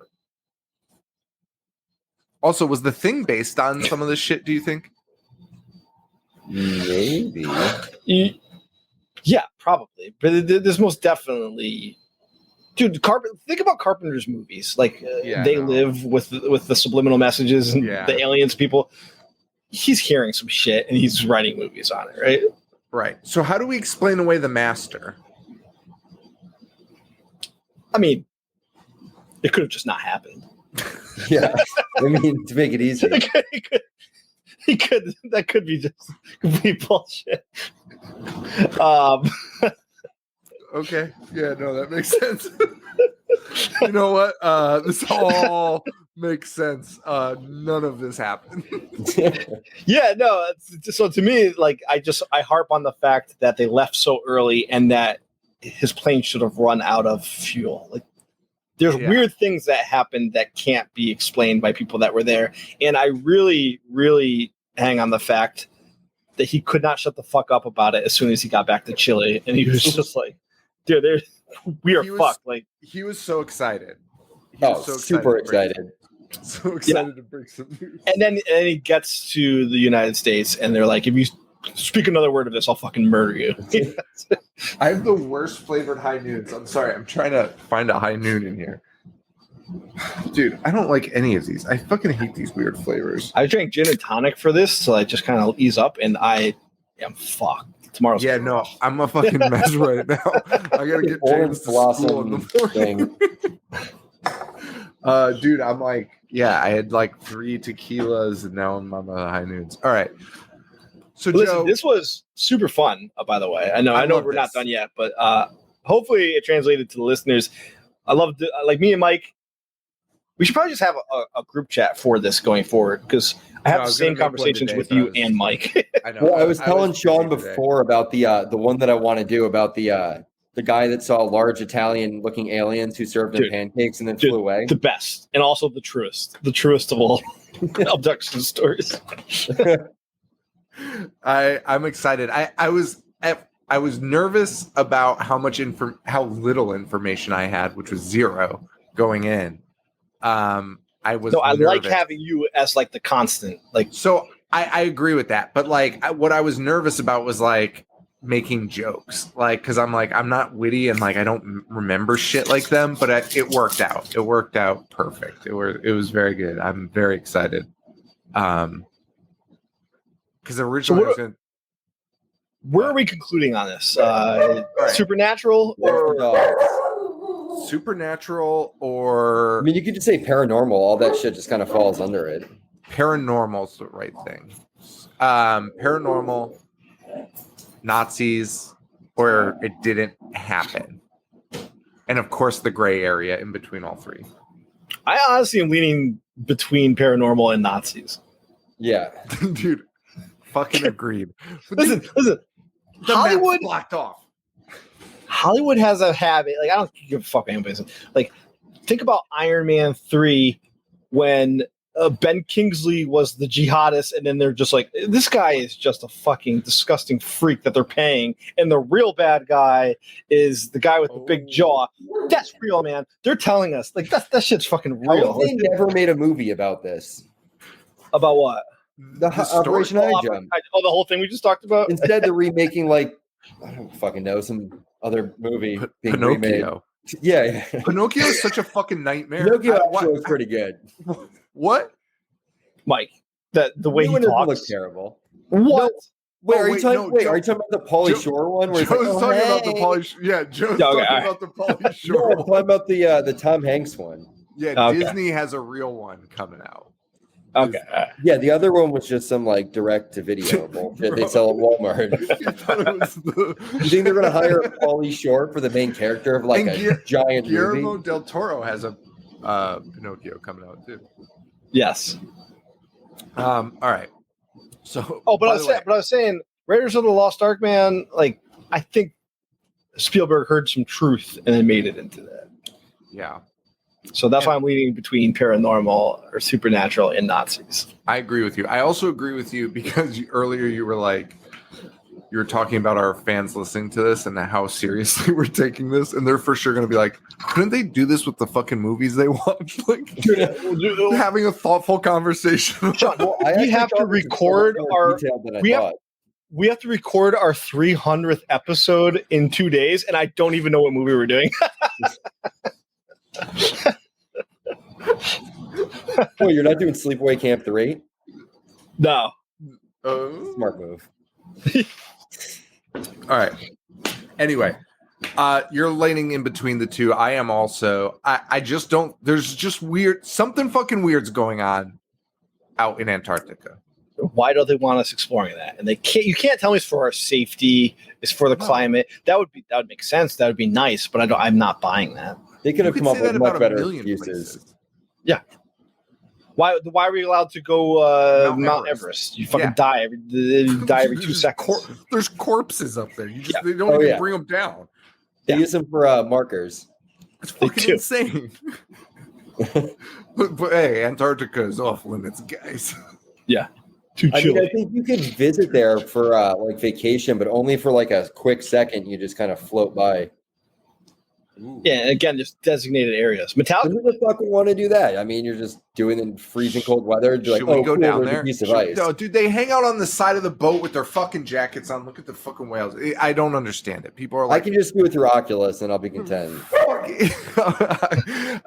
Speaker 1: Also, was the thing based on some of this shit, do you think?
Speaker 3: Maybe.
Speaker 2: Yeah, probably. But there's most definitely... Dude, think about Carpenter's movies. Like, live with the subliminal messages and the aliens people. He's hearing some shit, and he's writing movies on it, right?
Speaker 1: Right. So how do we explain away the master?
Speaker 2: I mean, it could have just not happened.
Speaker 3: Yeah. I mean, to make it easy.
Speaker 2: He could. That could be just complete bullshit.
Speaker 1: Okay. Yeah, no, that makes sense. You know what? This all makes sense. None of this happened.
Speaker 2: Yeah, no. So to me, like, I harp on the fact that they left so early and that his plane should have run out of fuel. Like, there's weird things that happened that can't be explained by people that were there. And I really, really hang on the fact that he could not shut the fuck up about it as soon as he got back to Chile. And he was just like, dude, we are fucked. Like,
Speaker 1: he was so excited.
Speaker 3: Super excited.
Speaker 1: So excited to bring some news.
Speaker 2: And then he gets to the United States and they're like, if you speak another word of this, I'll fucking murder you.
Speaker 1: I have the worst flavored high noons. I'm sorry. I'm trying to find a high noon in here. Dude, I don't like any of these. I fucking hate these weird flavors.
Speaker 2: I drank gin and tonic for this, so I just kind of ease up, and I am fucked. Tomorrow's
Speaker 1: no, I'm a fucking mess right now. I gotta get James to school in the morning. Dude, I'm like, yeah, I had like 3 tequilas and now I'm on the high noons. All right. So
Speaker 2: Listen,
Speaker 1: Joe,
Speaker 2: this was super fun, by the way. I know
Speaker 1: love
Speaker 2: we're not
Speaker 1: this.
Speaker 2: done yet, but hopefully it translated to the listeners. I love like me and Mike. We should probably just have a group chat for this going forward because I have
Speaker 1: I
Speaker 2: the
Speaker 1: was gonna
Speaker 2: same
Speaker 1: make one
Speaker 2: conversations
Speaker 1: today,
Speaker 2: with
Speaker 1: but
Speaker 2: you and Mike.
Speaker 1: I know.
Speaker 3: Well, I was telling Sean
Speaker 1: busy today.
Speaker 3: before about the one that I want to do about the guy that saw large Italian-looking aliens who served him
Speaker 2: Dude.
Speaker 3: pancakes and then
Speaker 2: Dude,
Speaker 3: flew away.
Speaker 2: the best and also the truest of all abduction stories.
Speaker 1: I'm excited. I was nervous about how little information I had, which was 0 going in. I was
Speaker 2: No, I
Speaker 1: nervous.
Speaker 2: like having you as like the constant. Like,
Speaker 1: So I agree with that, but like what I was nervous about was like making jokes, like because I'm like I'm not witty and like I don't remember shit like them, but it worked out. It worked out perfect. It was very good. I'm very excited. Because originally I was gonna.
Speaker 2: where are we concluding on this?
Speaker 1: Right.
Speaker 2: Supernatural
Speaker 3: Where's the
Speaker 2: or
Speaker 3: dogs?
Speaker 1: Supernatural or
Speaker 3: I mean, you could just say paranormal. All that shit just kind of falls under it.
Speaker 1: paranormal's the right thing. Paranormal, Nazis, or it didn't happen. And of course the gray area in between all 3.
Speaker 2: I honestly am leaning between paranormal and Nazis.
Speaker 3: Yeah.
Speaker 1: Dude, fucking agreed.
Speaker 2: Listen,
Speaker 1: The
Speaker 2: Hollywood
Speaker 1: map's blocked off.
Speaker 2: Hollywood has a habit. Like I don't give a fuck what anybody says. Like think about Iron Man 3 when Ben Kingsley was the jihadist, and then they're just like, this guy is just a fucking disgusting freak that they're paying, and the real bad guy is the guy with the big jaw. That's real, man. They're telling us like that shit's fucking real.
Speaker 3: They never made a movie about this.
Speaker 2: About what?
Speaker 3: The Operation High Jump.
Speaker 2: Oh, the whole thing we just talked about.
Speaker 3: Instead, they're remaking like I don't fucking know some other movie being remade.
Speaker 1: Pinocchio.
Speaker 3: Yeah.
Speaker 1: Pinocchio is such a fucking nightmare.
Speaker 3: Pinocchio actually was pretty good.
Speaker 1: What?
Speaker 2: Mike, the way he
Speaker 3: New one doesn't
Speaker 2: talks.
Speaker 3: look terrible.
Speaker 2: What?
Speaker 3: Wait,
Speaker 1: Oh,
Speaker 3: are you
Speaker 1: wait,
Speaker 3: talking?
Speaker 1: no,
Speaker 3: wait,
Speaker 1: Joe-
Speaker 3: are you talking about the Pauly
Speaker 1: Joe-
Speaker 3: Shore one? Where
Speaker 1: Joe's
Speaker 3: it's like,
Speaker 1: talking about the
Speaker 3: hey.
Speaker 1: Pauly. Yeah, Joe's
Speaker 2: Okay,
Speaker 1: talking
Speaker 2: all right.
Speaker 1: about the Pauly
Speaker 3: No,
Speaker 1: Shore.
Speaker 3: I'm talking about the Tom Hanks one.
Speaker 1: Yeah,
Speaker 2: Okay.
Speaker 1: Disney has a real one coming out.
Speaker 2: Okay.
Speaker 3: Yeah, the other one was just some like direct to video bullshit they sell at Walmart.
Speaker 1: You thought it was the-
Speaker 3: You think they're gonna hire Pauly Shore for the main character of like
Speaker 1: And
Speaker 3: a giant
Speaker 1: Guillermo
Speaker 3: movie?
Speaker 1: del Toro has a Pinocchio coming out too.
Speaker 2: Yes.
Speaker 1: All right. So,
Speaker 2: Oh, but
Speaker 1: by
Speaker 2: I
Speaker 1: the
Speaker 2: was
Speaker 1: way,
Speaker 2: saying, Raiders of the Lost Ark, man. Like, I think Spielberg heard some truth and then made it into that.
Speaker 1: yeah,
Speaker 2: So that's why I'm leaning between paranormal or supernatural and Nazis.
Speaker 1: I agree with you. I also agree with you because earlier you were like, you were talking about our fans listening to this and how seriously we're taking this, and they're for sure going to be like, couldn't they do this with the fucking movies they watch? Like, having a thoughtful conversation.
Speaker 2: Sean, we have to record we have to record our 300th episode in 2 days, and I don't even know what movie we're doing.
Speaker 3: Wait, you're not doing Sleepaway Camp 3?
Speaker 2: No.
Speaker 3: Smart move.
Speaker 1: All right. Anyway, you're leaning in between the two. I am also. I just don't. There's just something fucking weird's going on out in Antarctica.
Speaker 2: Why do they want us exploring that? And they can't. You can't tell me it's for our safety. It's for the climate. That would make sense. That would be nice. But I'm not buying that.
Speaker 3: They could have come up
Speaker 1: say
Speaker 3: with
Speaker 1: that
Speaker 3: much
Speaker 1: about a
Speaker 3: better
Speaker 1: million
Speaker 3: excuses.
Speaker 1: places.
Speaker 2: Yeah. Why are we allowed to go Mount Everest? You fucking die every 2 seconds.
Speaker 1: There's corpses up there. You just
Speaker 2: Yeah.
Speaker 1: they don't
Speaker 3: Oh,
Speaker 1: even
Speaker 3: yeah.
Speaker 1: bring them down.
Speaker 3: They
Speaker 2: Yeah.
Speaker 3: use them for markers.
Speaker 1: It's
Speaker 2: They
Speaker 1: fucking
Speaker 2: do.
Speaker 1: insane. but hey, Antarctica is off limits, guys.
Speaker 2: Too
Speaker 3: I mean,
Speaker 2: chilly.
Speaker 3: I think you could visit there for like vacation, but only for like a quick second. You just kind of float by.
Speaker 2: Yeah, and again, just designated areas. Metallica.
Speaker 3: Who the fuck would want to do that? I mean, you're just doing it in freezing cold weather. Be like,
Speaker 1: Should we
Speaker 3: oh,
Speaker 1: go
Speaker 3: cool,
Speaker 1: down
Speaker 3: there's
Speaker 1: there?
Speaker 3: a piece of
Speaker 1: Should-
Speaker 3: ice.
Speaker 1: No, dude, they hang out on the side of the boat with their fucking jackets on. Look at the fucking whales. I don't understand it. People are
Speaker 3: I
Speaker 1: like,
Speaker 3: can just do it through Oculus, and I'll be content.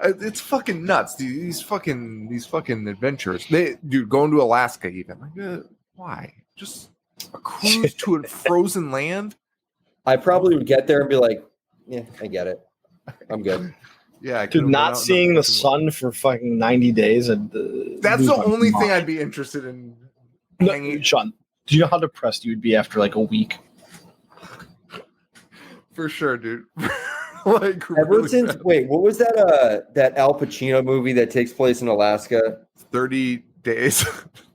Speaker 1: it's fucking nuts, dude. These fucking adventures. Dude, going to Alaska even. Like, why? Just a cruise to a frozen land?
Speaker 3: I probably would get there and be like, yeah, I get it. I'm good.
Speaker 1: Yeah, I
Speaker 2: Dude,
Speaker 1: could've went out
Speaker 2: not
Speaker 1: in
Speaker 2: seeing the
Speaker 1: fucking world.
Speaker 2: sun for fucking 90 days. And
Speaker 1: That's the only thing I'd be interested in hanging.
Speaker 2: No, Sean, do you know how depressed you would be after like a week?
Speaker 1: For sure, dude. Like
Speaker 3: Ever
Speaker 1: really
Speaker 3: since
Speaker 1: bad.
Speaker 3: wait, what was that Al Pacino movie that takes place in Alaska?
Speaker 1: 30 days.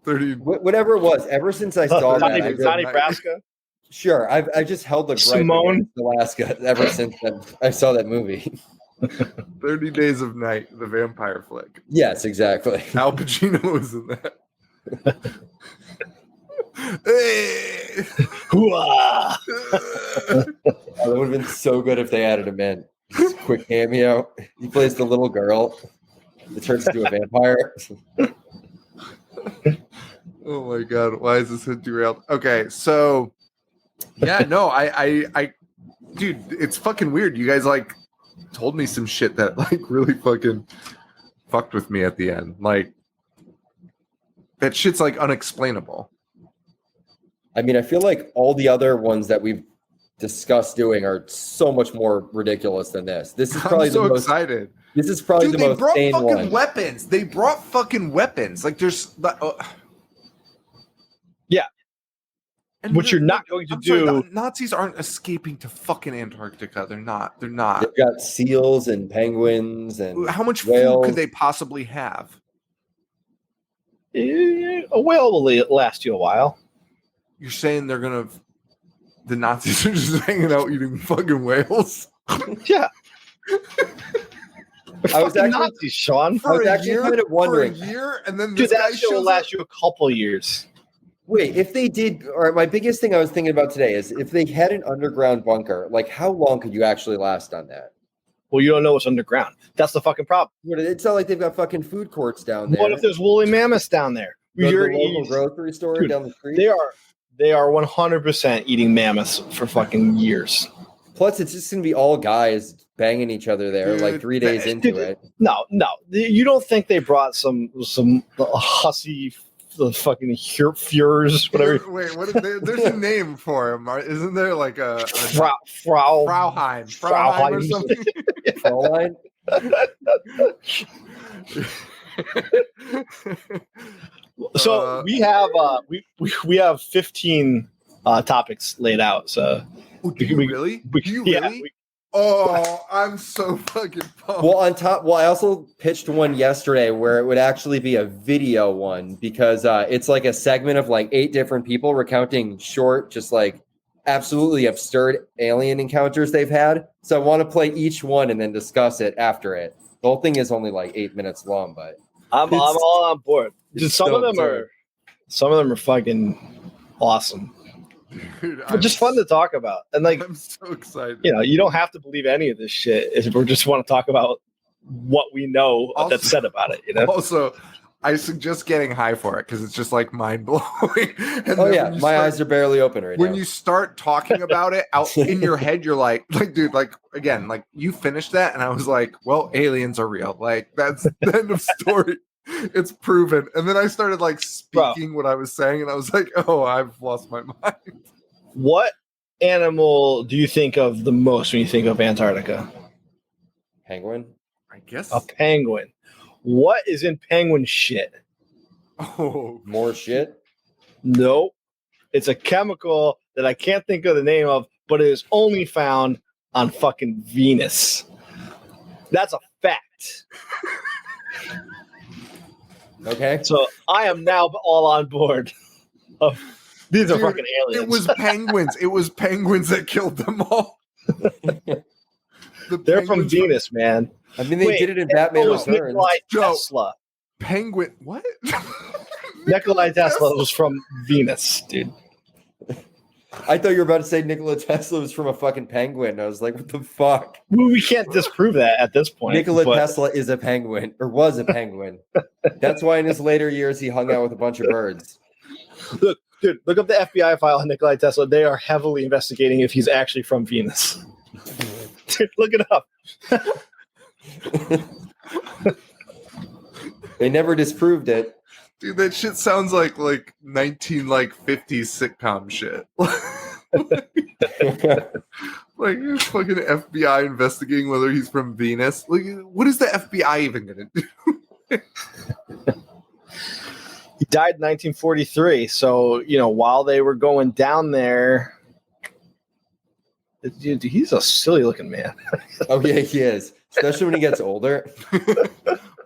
Speaker 1: 30
Speaker 3: Whatever it was. Ever since I saw that, I
Speaker 2: Johnny
Speaker 3: just,
Speaker 2: Nebraska.
Speaker 3: sure, I just held the gripe
Speaker 2: Simone.
Speaker 3: against Alaska ever since I saw that movie.
Speaker 1: 30 Days of Night, the vampire flick.
Speaker 3: Yes, exactly.
Speaker 1: Al Pacino was in that. Hey!
Speaker 2: Hooah!
Speaker 3: That would have been so good if they added him in. Just a quick cameo. He plays the little girl that turns into a vampire.
Speaker 1: Oh my god, why is this hit derailed? Okay, so yeah, no, I dude, it's fucking weird. You guys like told me some shit that like really fucking fucked with me at the end. Like that shit's like unexplainable.
Speaker 3: I mean, I feel like all the other ones that we've discussed doing are so much more ridiculous than this. This is probably
Speaker 1: I'm so
Speaker 3: the most
Speaker 1: excited.
Speaker 3: This is probably
Speaker 1: Dude,
Speaker 3: the
Speaker 1: they
Speaker 3: most
Speaker 1: brought
Speaker 3: sane
Speaker 1: fucking
Speaker 3: one.
Speaker 1: weapons. They brought fucking weapons. Like there's
Speaker 2: Yeah.
Speaker 1: And
Speaker 2: Which you're not going to
Speaker 1: I'm sorry,
Speaker 2: do.
Speaker 1: the Nazis aren't escaping to fucking Antarctica. They're not. They're not.
Speaker 3: They've got seals and penguins and
Speaker 1: How much
Speaker 3: whales.
Speaker 1: food could they possibly have?
Speaker 2: A whale will last you a while.
Speaker 1: You're saying they're gonna? The Nazis are just hanging out eating fucking whales
Speaker 2: Yeah.
Speaker 3: I was actually-
Speaker 2: Nazis, Sean.
Speaker 3: I was actually kind of wondering.
Speaker 1: for a year, and then
Speaker 2: Dude,
Speaker 1: this guy
Speaker 2: that shit will
Speaker 1: shows
Speaker 2: last
Speaker 1: up.
Speaker 2: you a couple years.
Speaker 3: Wait, if they did, all right, my biggest thing I was thinking about today is if they had an underground bunker, like how long could you actually last on that?
Speaker 2: Well, you don't know what's underground. That's the fucking problem.
Speaker 3: It's not like they've got fucking food courts down there.
Speaker 2: What if there's woolly mammoths down there?
Speaker 3: Go to
Speaker 2: You're
Speaker 3: the local grocery store
Speaker 2: Dude,
Speaker 3: down the street?
Speaker 2: They are 100% eating mammoths for fucking years.
Speaker 3: Plus, it's just going to be all guys banging each other there
Speaker 1: Dude,
Speaker 3: like 3 days into
Speaker 2: dude,
Speaker 3: it.
Speaker 2: No. You don't think they brought some hussy fucking Führers, whatever.
Speaker 1: Wait, what? There's a name for him, isn't there? Like a
Speaker 2: Frauheim
Speaker 1: Frauheim or something.
Speaker 3: Fraulein?
Speaker 2: So we have 15 topics laid out. So
Speaker 1: Do you really? Do you
Speaker 2: yeah,
Speaker 1: really? Oh, I'm so fucking pumped.
Speaker 3: Well, I also pitched one yesterday where it would actually be a video one because it's like a segment of like 8 different people recounting short, just like absolutely absurd alien encounters they've had. So I want to play each one and then discuss it after it. The whole thing is only like 8 minutes long, but
Speaker 2: I'm all on board.
Speaker 3: it's
Speaker 2: Some
Speaker 3: so
Speaker 2: of them
Speaker 3: absurd.
Speaker 2: are fucking awesome.
Speaker 1: Dude,
Speaker 2: But just fun to talk about. And like,
Speaker 1: I'm so excited.
Speaker 2: you know, you don't have to believe any of this shit if we just want to talk about what we know
Speaker 1: Also-
Speaker 2: that's said about it, you know?
Speaker 1: Also, I suggest getting high for it because it's just like mind blowing.
Speaker 3: Oh yeah, my eyes are barely open right
Speaker 1: When
Speaker 3: now.
Speaker 1: you start talking about it out in your head, you're like, dude, like again, like you finished that, and I was like, well, aliens are real. Like that's the end of story. It's proven. And then I started like speaking what I was saying, and I was like, oh, I've lost my mind.
Speaker 2: What animal do you think of the most when you think of Antarctica?
Speaker 3: Penguin?
Speaker 1: I guess.
Speaker 2: A penguin. What is in penguin shit?
Speaker 1: Oh,
Speaker 3: More shit?
Speaker 2: Nope. It's a chemical that I can't think of the name of, but it is only found on fucking Venus. That's a fact.
Speaker 3: Okay.
Speaker 2: So I am now all on board. These are
Speaker 1: Dude,
Speaker 2: fucking aliens.
Speaker 1: it was penguins. It was penguins that killed them all.
Speaker 2: They're from Venus, man.
Speaker 3: I mean, they
Speaker 2: Wait,
Speaker 3: did it in Batman
Speaker 2: It was
Speaker 3: Returns.
Speaker 2: Nikolai
Speaker 1: Joe.
Speaker 2: Tesla.
Speaker 1: Penguin. What?
Speaker 2: Nikolai Tesla was from Venus, dude.
Speaker 3: I thought you were about to say Nikola Tesla was from a fucking penguin. I was like, what the fuck?
Speaker 2: We can't disprove that at this point.
Speaker 3: Nikola
Speaker 2: but-
Speaker 3: Tesla is a penguin, or was a penguin. That's why in his later years he hung out with a bunch of birds.
Speaker 2: Dude, look up the FBI file on Nikolai Tesla. They are heavily investigating if he's actually from Venus. Dude, look it up.
Speaker 3: They never disproved it.
Speaker 1: Dude, that shit sounds like 50s sitcom shit. Like fucking FBI investigating whether he's from Venus. Like, what is the FBI even gonna do?
Speaker 2: He died in 1943. So, while they were going down there, dude, he's a silly looking man.
Speaker 3: Oh yeah, he is. Especially when he gets older.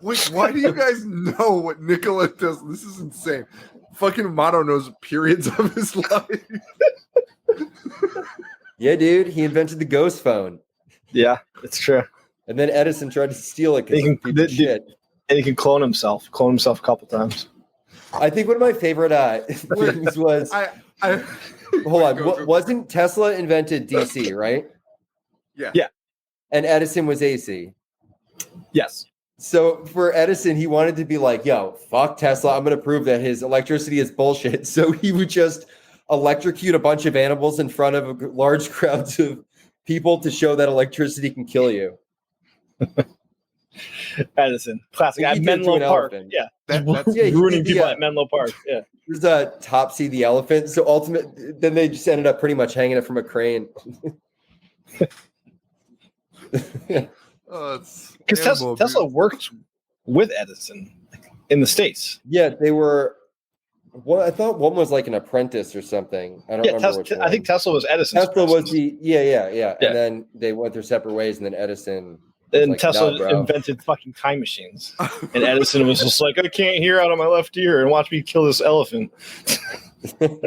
Speaker 1: Wait, why do you guys know what Nikola does? This is insane. Fucking Mato knows periods of his life.
Speaker 3: Yeah, dude, he invented the ghost phone.
Speaker 2: Yeah, it's true.
Speaker 3: And then Edison tried to steal it because of shit.
Speaker 2: And he can clone himself a couple times.
Speaker 3: I think one of my favorite things was hold on. Wasn't Tesla invented DC, right?
Speaker 1: Yeah.
Speaker 3: And Edison was AC.
Speaker 2: Yes.
Speaker 3: So for Edison, he wanted to be like, yo, fuck Tesla. I'm going to prove that his electricity is bullshit. So he would just electrocute a bunch of animals in front of large crowds of people to show that electricity can kill you.
Speaker 2: Edison, classic. At Menlo Park. Yeah.
Speaker 1: That's
Speaker 2: ruining people at Menlo Park. Yeah.
Speaker 3: There's a Topsy the elephant. So then they just ended up pretty much hanging it from a crane.
Speaker 2: Because Tesla worked with Edison in the States.
Speaker 3: Yeah, they were. Well, I thought one was like an apprentice or something. I don't remember which one.
Speaker 2: I think Tesla was Edison's.
Speaker 3: Tesla was yeah. And then they went their separate ways, and then Edison.
Speaker 2: And Tesla invented fucking time machines, and Edison was just like, I can't hear out of my left ear, and watch me kill this elephant.
Speaker 1: Fuck,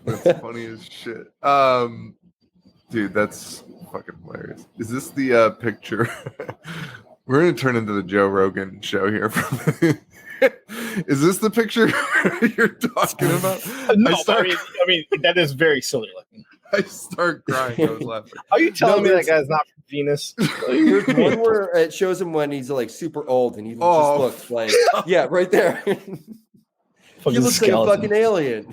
Speaker 1: that's funny as shit. Dude, that's fucking hilarious. Is this the picture? We're gonna turn into the Joe Rogan show here. Is this the picture you're talking about?
Speaker 2: No, I mean that is very silly looking.
Speaker 1: I start crying. I was laughing.
Speaker 2: Are you telling me that guy's not from Venus?
Speaker 3: There's one where it shows him when he's like super old and he just looks like right there. He looks like a fucking alien.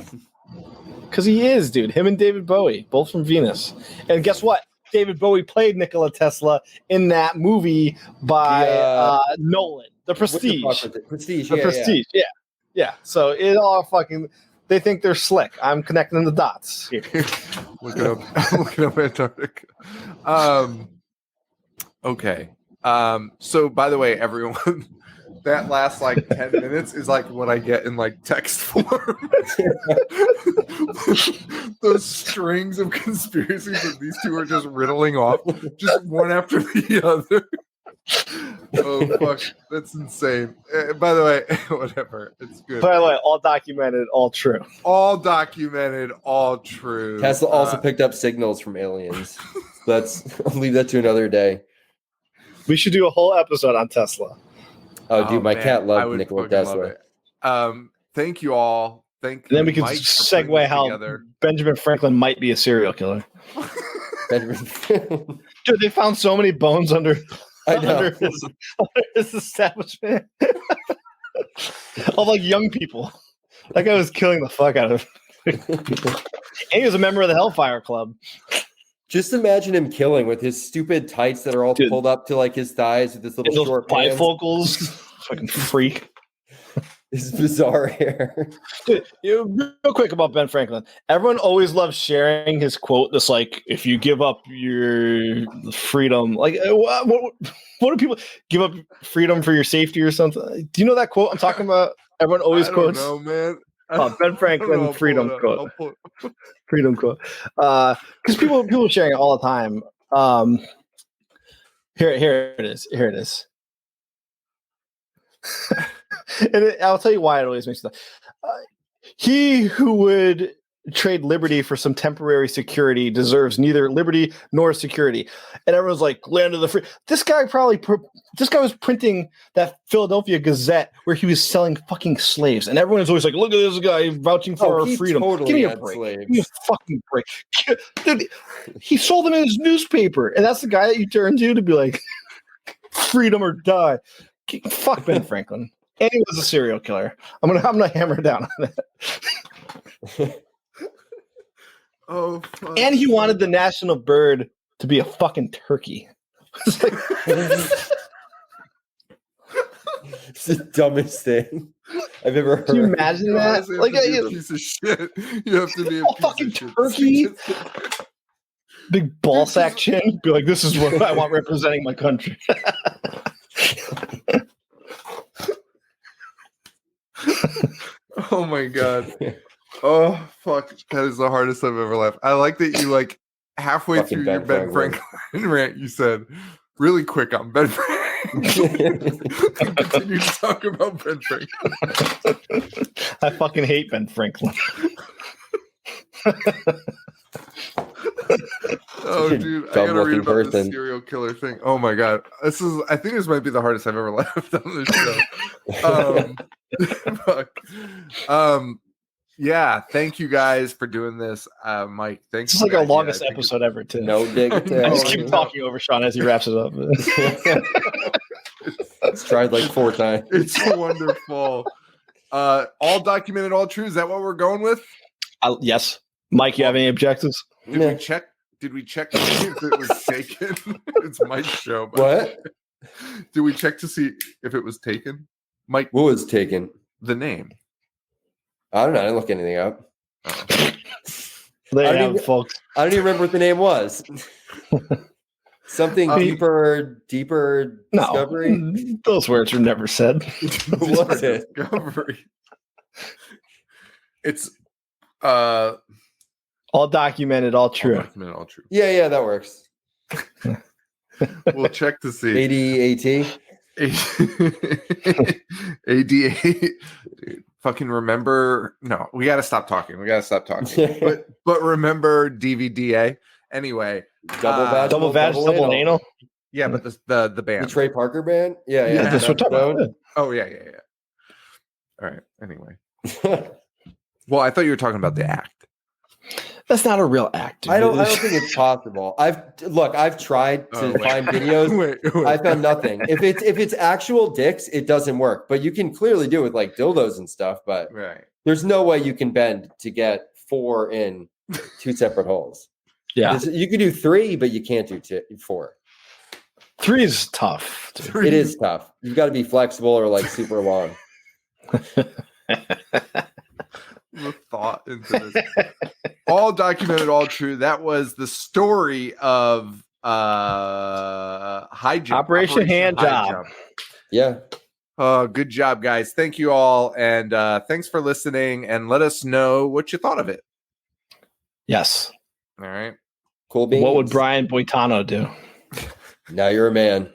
Speaker 2: Because he is, dude. Him and David Bowie, both from Venus. And guess what? David Bowie played Nikola Tesla in that movie by Nolan, The Prestige. Prestige. Yeah. So it all fucking. They think they're slick. I'm connecting the dots here.
Speaker 1: looking up Antarctica. Okay. So by the way, everyone, that last like 10 minutes is like what I get in like text form. Those strings of conspiracies that these two are just riddling off, just one after the other. Oh fuck, that's insane. By the way, whatever, it's good.
Speaker 2: By the way, all documented, all true.
Speaker 1: All documented, all true.
Speaker 3: Tesla also picked up signals from aliens. I'll leave that to another day.
Speaker 2: We should do a whole episode on Tesla.
Speaker 3: Oh, dude, my cat loved Nikola Tesla.
Speaker 1: Thank you all.
Speaker 2: And then we can segue how Benjamin Franklin might be a serial killer. Dude, they found so many bones under his establishment of like young people. That guy was killing the fuck out of him. And he was a member of the Hellfire Club.
Speaker 3: Just imagine him killing with his stupid tights that are all pulled up to like his thighs with his little short
Speaker 2: bifocals. Fucking freak.
Speaker 3: His bizarre hair.
Speaker 2: Dude, real quick about Ben Franklin. Everyone always loves sharing his quote that's like, if you give up your freedom, like what do people give up freedom for your safety or something? Do you know that quote I'm talking about? Everyone always quotes.
Speaker 1: I don't know, man.
Speaker 2: Ben Franklin freedom quote. Freedom quote. Because people are sharing it all the time. Here it is. Here it is. And I'll tell you why it always makes me he who would trade liberty for some temporary security deserves neither liberty nor security. And everyone's like, land of the free. This guy was printing that Philadelphia Gazette where he was selling fucking slaves. And everyone's always like, look at this guy vouching for our freedom.
Speaker 3: Totally
Speaker 2: Give me a break. Slaves. Give me a fucking break. Dude, he sold them in his newspaper. And that's the guy that you turn to be like, freedom or die. Fuck Ben Franklin. And he was a serial killer. I'm gonna hammer down on that.
Speaker 1: Oh, fuck.
Speaker 2: And he wanted the national bird to be a fucking turkey. It's
Speaker 3: the dumbest thing I've ever heard.
Speaker 2: Can you imagine that?
Speaker 1: Like a piece of shit. You have to be a piece
Speaker 2: fucking
Speaker 1: of shit.
Speaker 2: turkey. Big ball sack chin. Be like, this is what I want representing my country.
Speaker 1: Oh my god. Oh fuck. That is the hardest I've ever laughed. I like that you like halfway
Speaker 3: Fucking
Speaker 1: through your Ben Franklin rant, you said really quick on Ben Franklin. Continue to talk about Ben Franklin.
Speaker 2: I fucking hate Ben Franklin.
Speaker 1: Oh,
Speaker 3: Such a
Speaker 1: dude, I gotta read
Speaker 3: dumb-looking
Speaker 1: about this
Speaker 3: person.
Speaker 1: serial killer thing. Oh my god, I think this might be the hardest I've ever laughed on this show. Fuck. Yeah, thank you guys for doing this, Mike. Thanks.
Speaker 2: This is
Speaker 1: for
Speaker 2: like
Speaker 1: the
Speaker 2: our
Speaker 1: idea.
Speaker 2: longest
Speaker 1: I think
Speaker 2: episode ever, too.
Speaker 3: No dig
Speaker 1: I
Speaker 3: at
Speaker 1: know.
Speaker 2: I just
Speaker 1: Oh,
Speaker 2: keep
Speaker 1: yeah.
Speaker 2: talking over Sean as he wraps it up.
Speaker 3: It's tried like 4 times.
Speaker 1: It's wonderful. All documented, all true. Is that what we're going with?
Speaker 2: Yes. Mike, you have any objectives?
Speaker 1: Did we check? Did we check to see if it was taken? It's Mike's show. But
Speaker 3: What?
Speaker 1: did we check to see if it was taken? Mike,
Speaker 3: What was taken?
Speaker 1: the name.
Speaker 3: I don't know. I didn't look anything up.
Speaker 2: There
Speaker 3: I
Speaker 2: you
Speaker 3: don't
Speaker 2: have it,
Speaker 3: even-
Speaker 2: folks.
Speaker 3: I don't even remember what the name was. Something
Speaker 1: Um,
Speaker 3: deeper
Speaker 2: No,
Speaker 3: discovery.
Speaker 2: those words were never said.
Speaker 3: What was it?
Speaker 1: Discovery. It's
Speaker 2: All documented, all
Speaker 1: all
Speaker 2: true.
Speaker 1: documented, all true.
Speaker 3: Yeah, that works.
Speaker 1: We'll check to see.
Speaker 3: ADAT.
Speaker 1: ADA. Dude, fucking remember. No, we got to stop talking. We got to stop talking. but remember DVDA. Anyway,
Speaker 3: Double badge.
Speaker 2: Double vag, double anal.
Speaker 1: yeah, but the
Speaker 3: The
Speaker 1: band.
Speaker 3: Trey Parker band? Yeah.
Speaker 1: Yeah,
Speaker 2: That's what we're talking about.
Speaker 1: Oh yeah. All right. Anyway, well, I thought you were talking about the act.
Speaker 2: That's not a real act. Dude.
Speaker 3: I don't think it's possible. I've tried to find videos.
Speaker 1: Wait.
Speaker 3: I found nothing. If it's actual dicks, it doesn't work. But you can clearly do it with like dildos and stuff. But
Speaker 1: Right.
Speaker 3: there's no way you can bend to get 4 in 2 separate holes.
Speaker 2: Yeah,
Speaker 3: You can do 3, but you can't do 4.
Speaker 2: 3 is tough. Dude.
Speaker 3: It is tough. You've got to be flexible or like super long.
Speaker 1: The thought into this. All documented, all true. That was the story of high jump.
Speaker 2: Operation Hand
Speaker 1: High
Speaker 2: Job.
Speaker 1: Jump.
Speaker 3: Yeah.
Speaker 1: Good job, guys. Thank you all. And thanks for listening. And let us know what you thought of it.
Speaker 2: Yes.
Speaker 1: All right.
Speaker 3: Cool beans.
Speaker 2: What would Brian Boitano do?
Speaker 3: Now you're a man.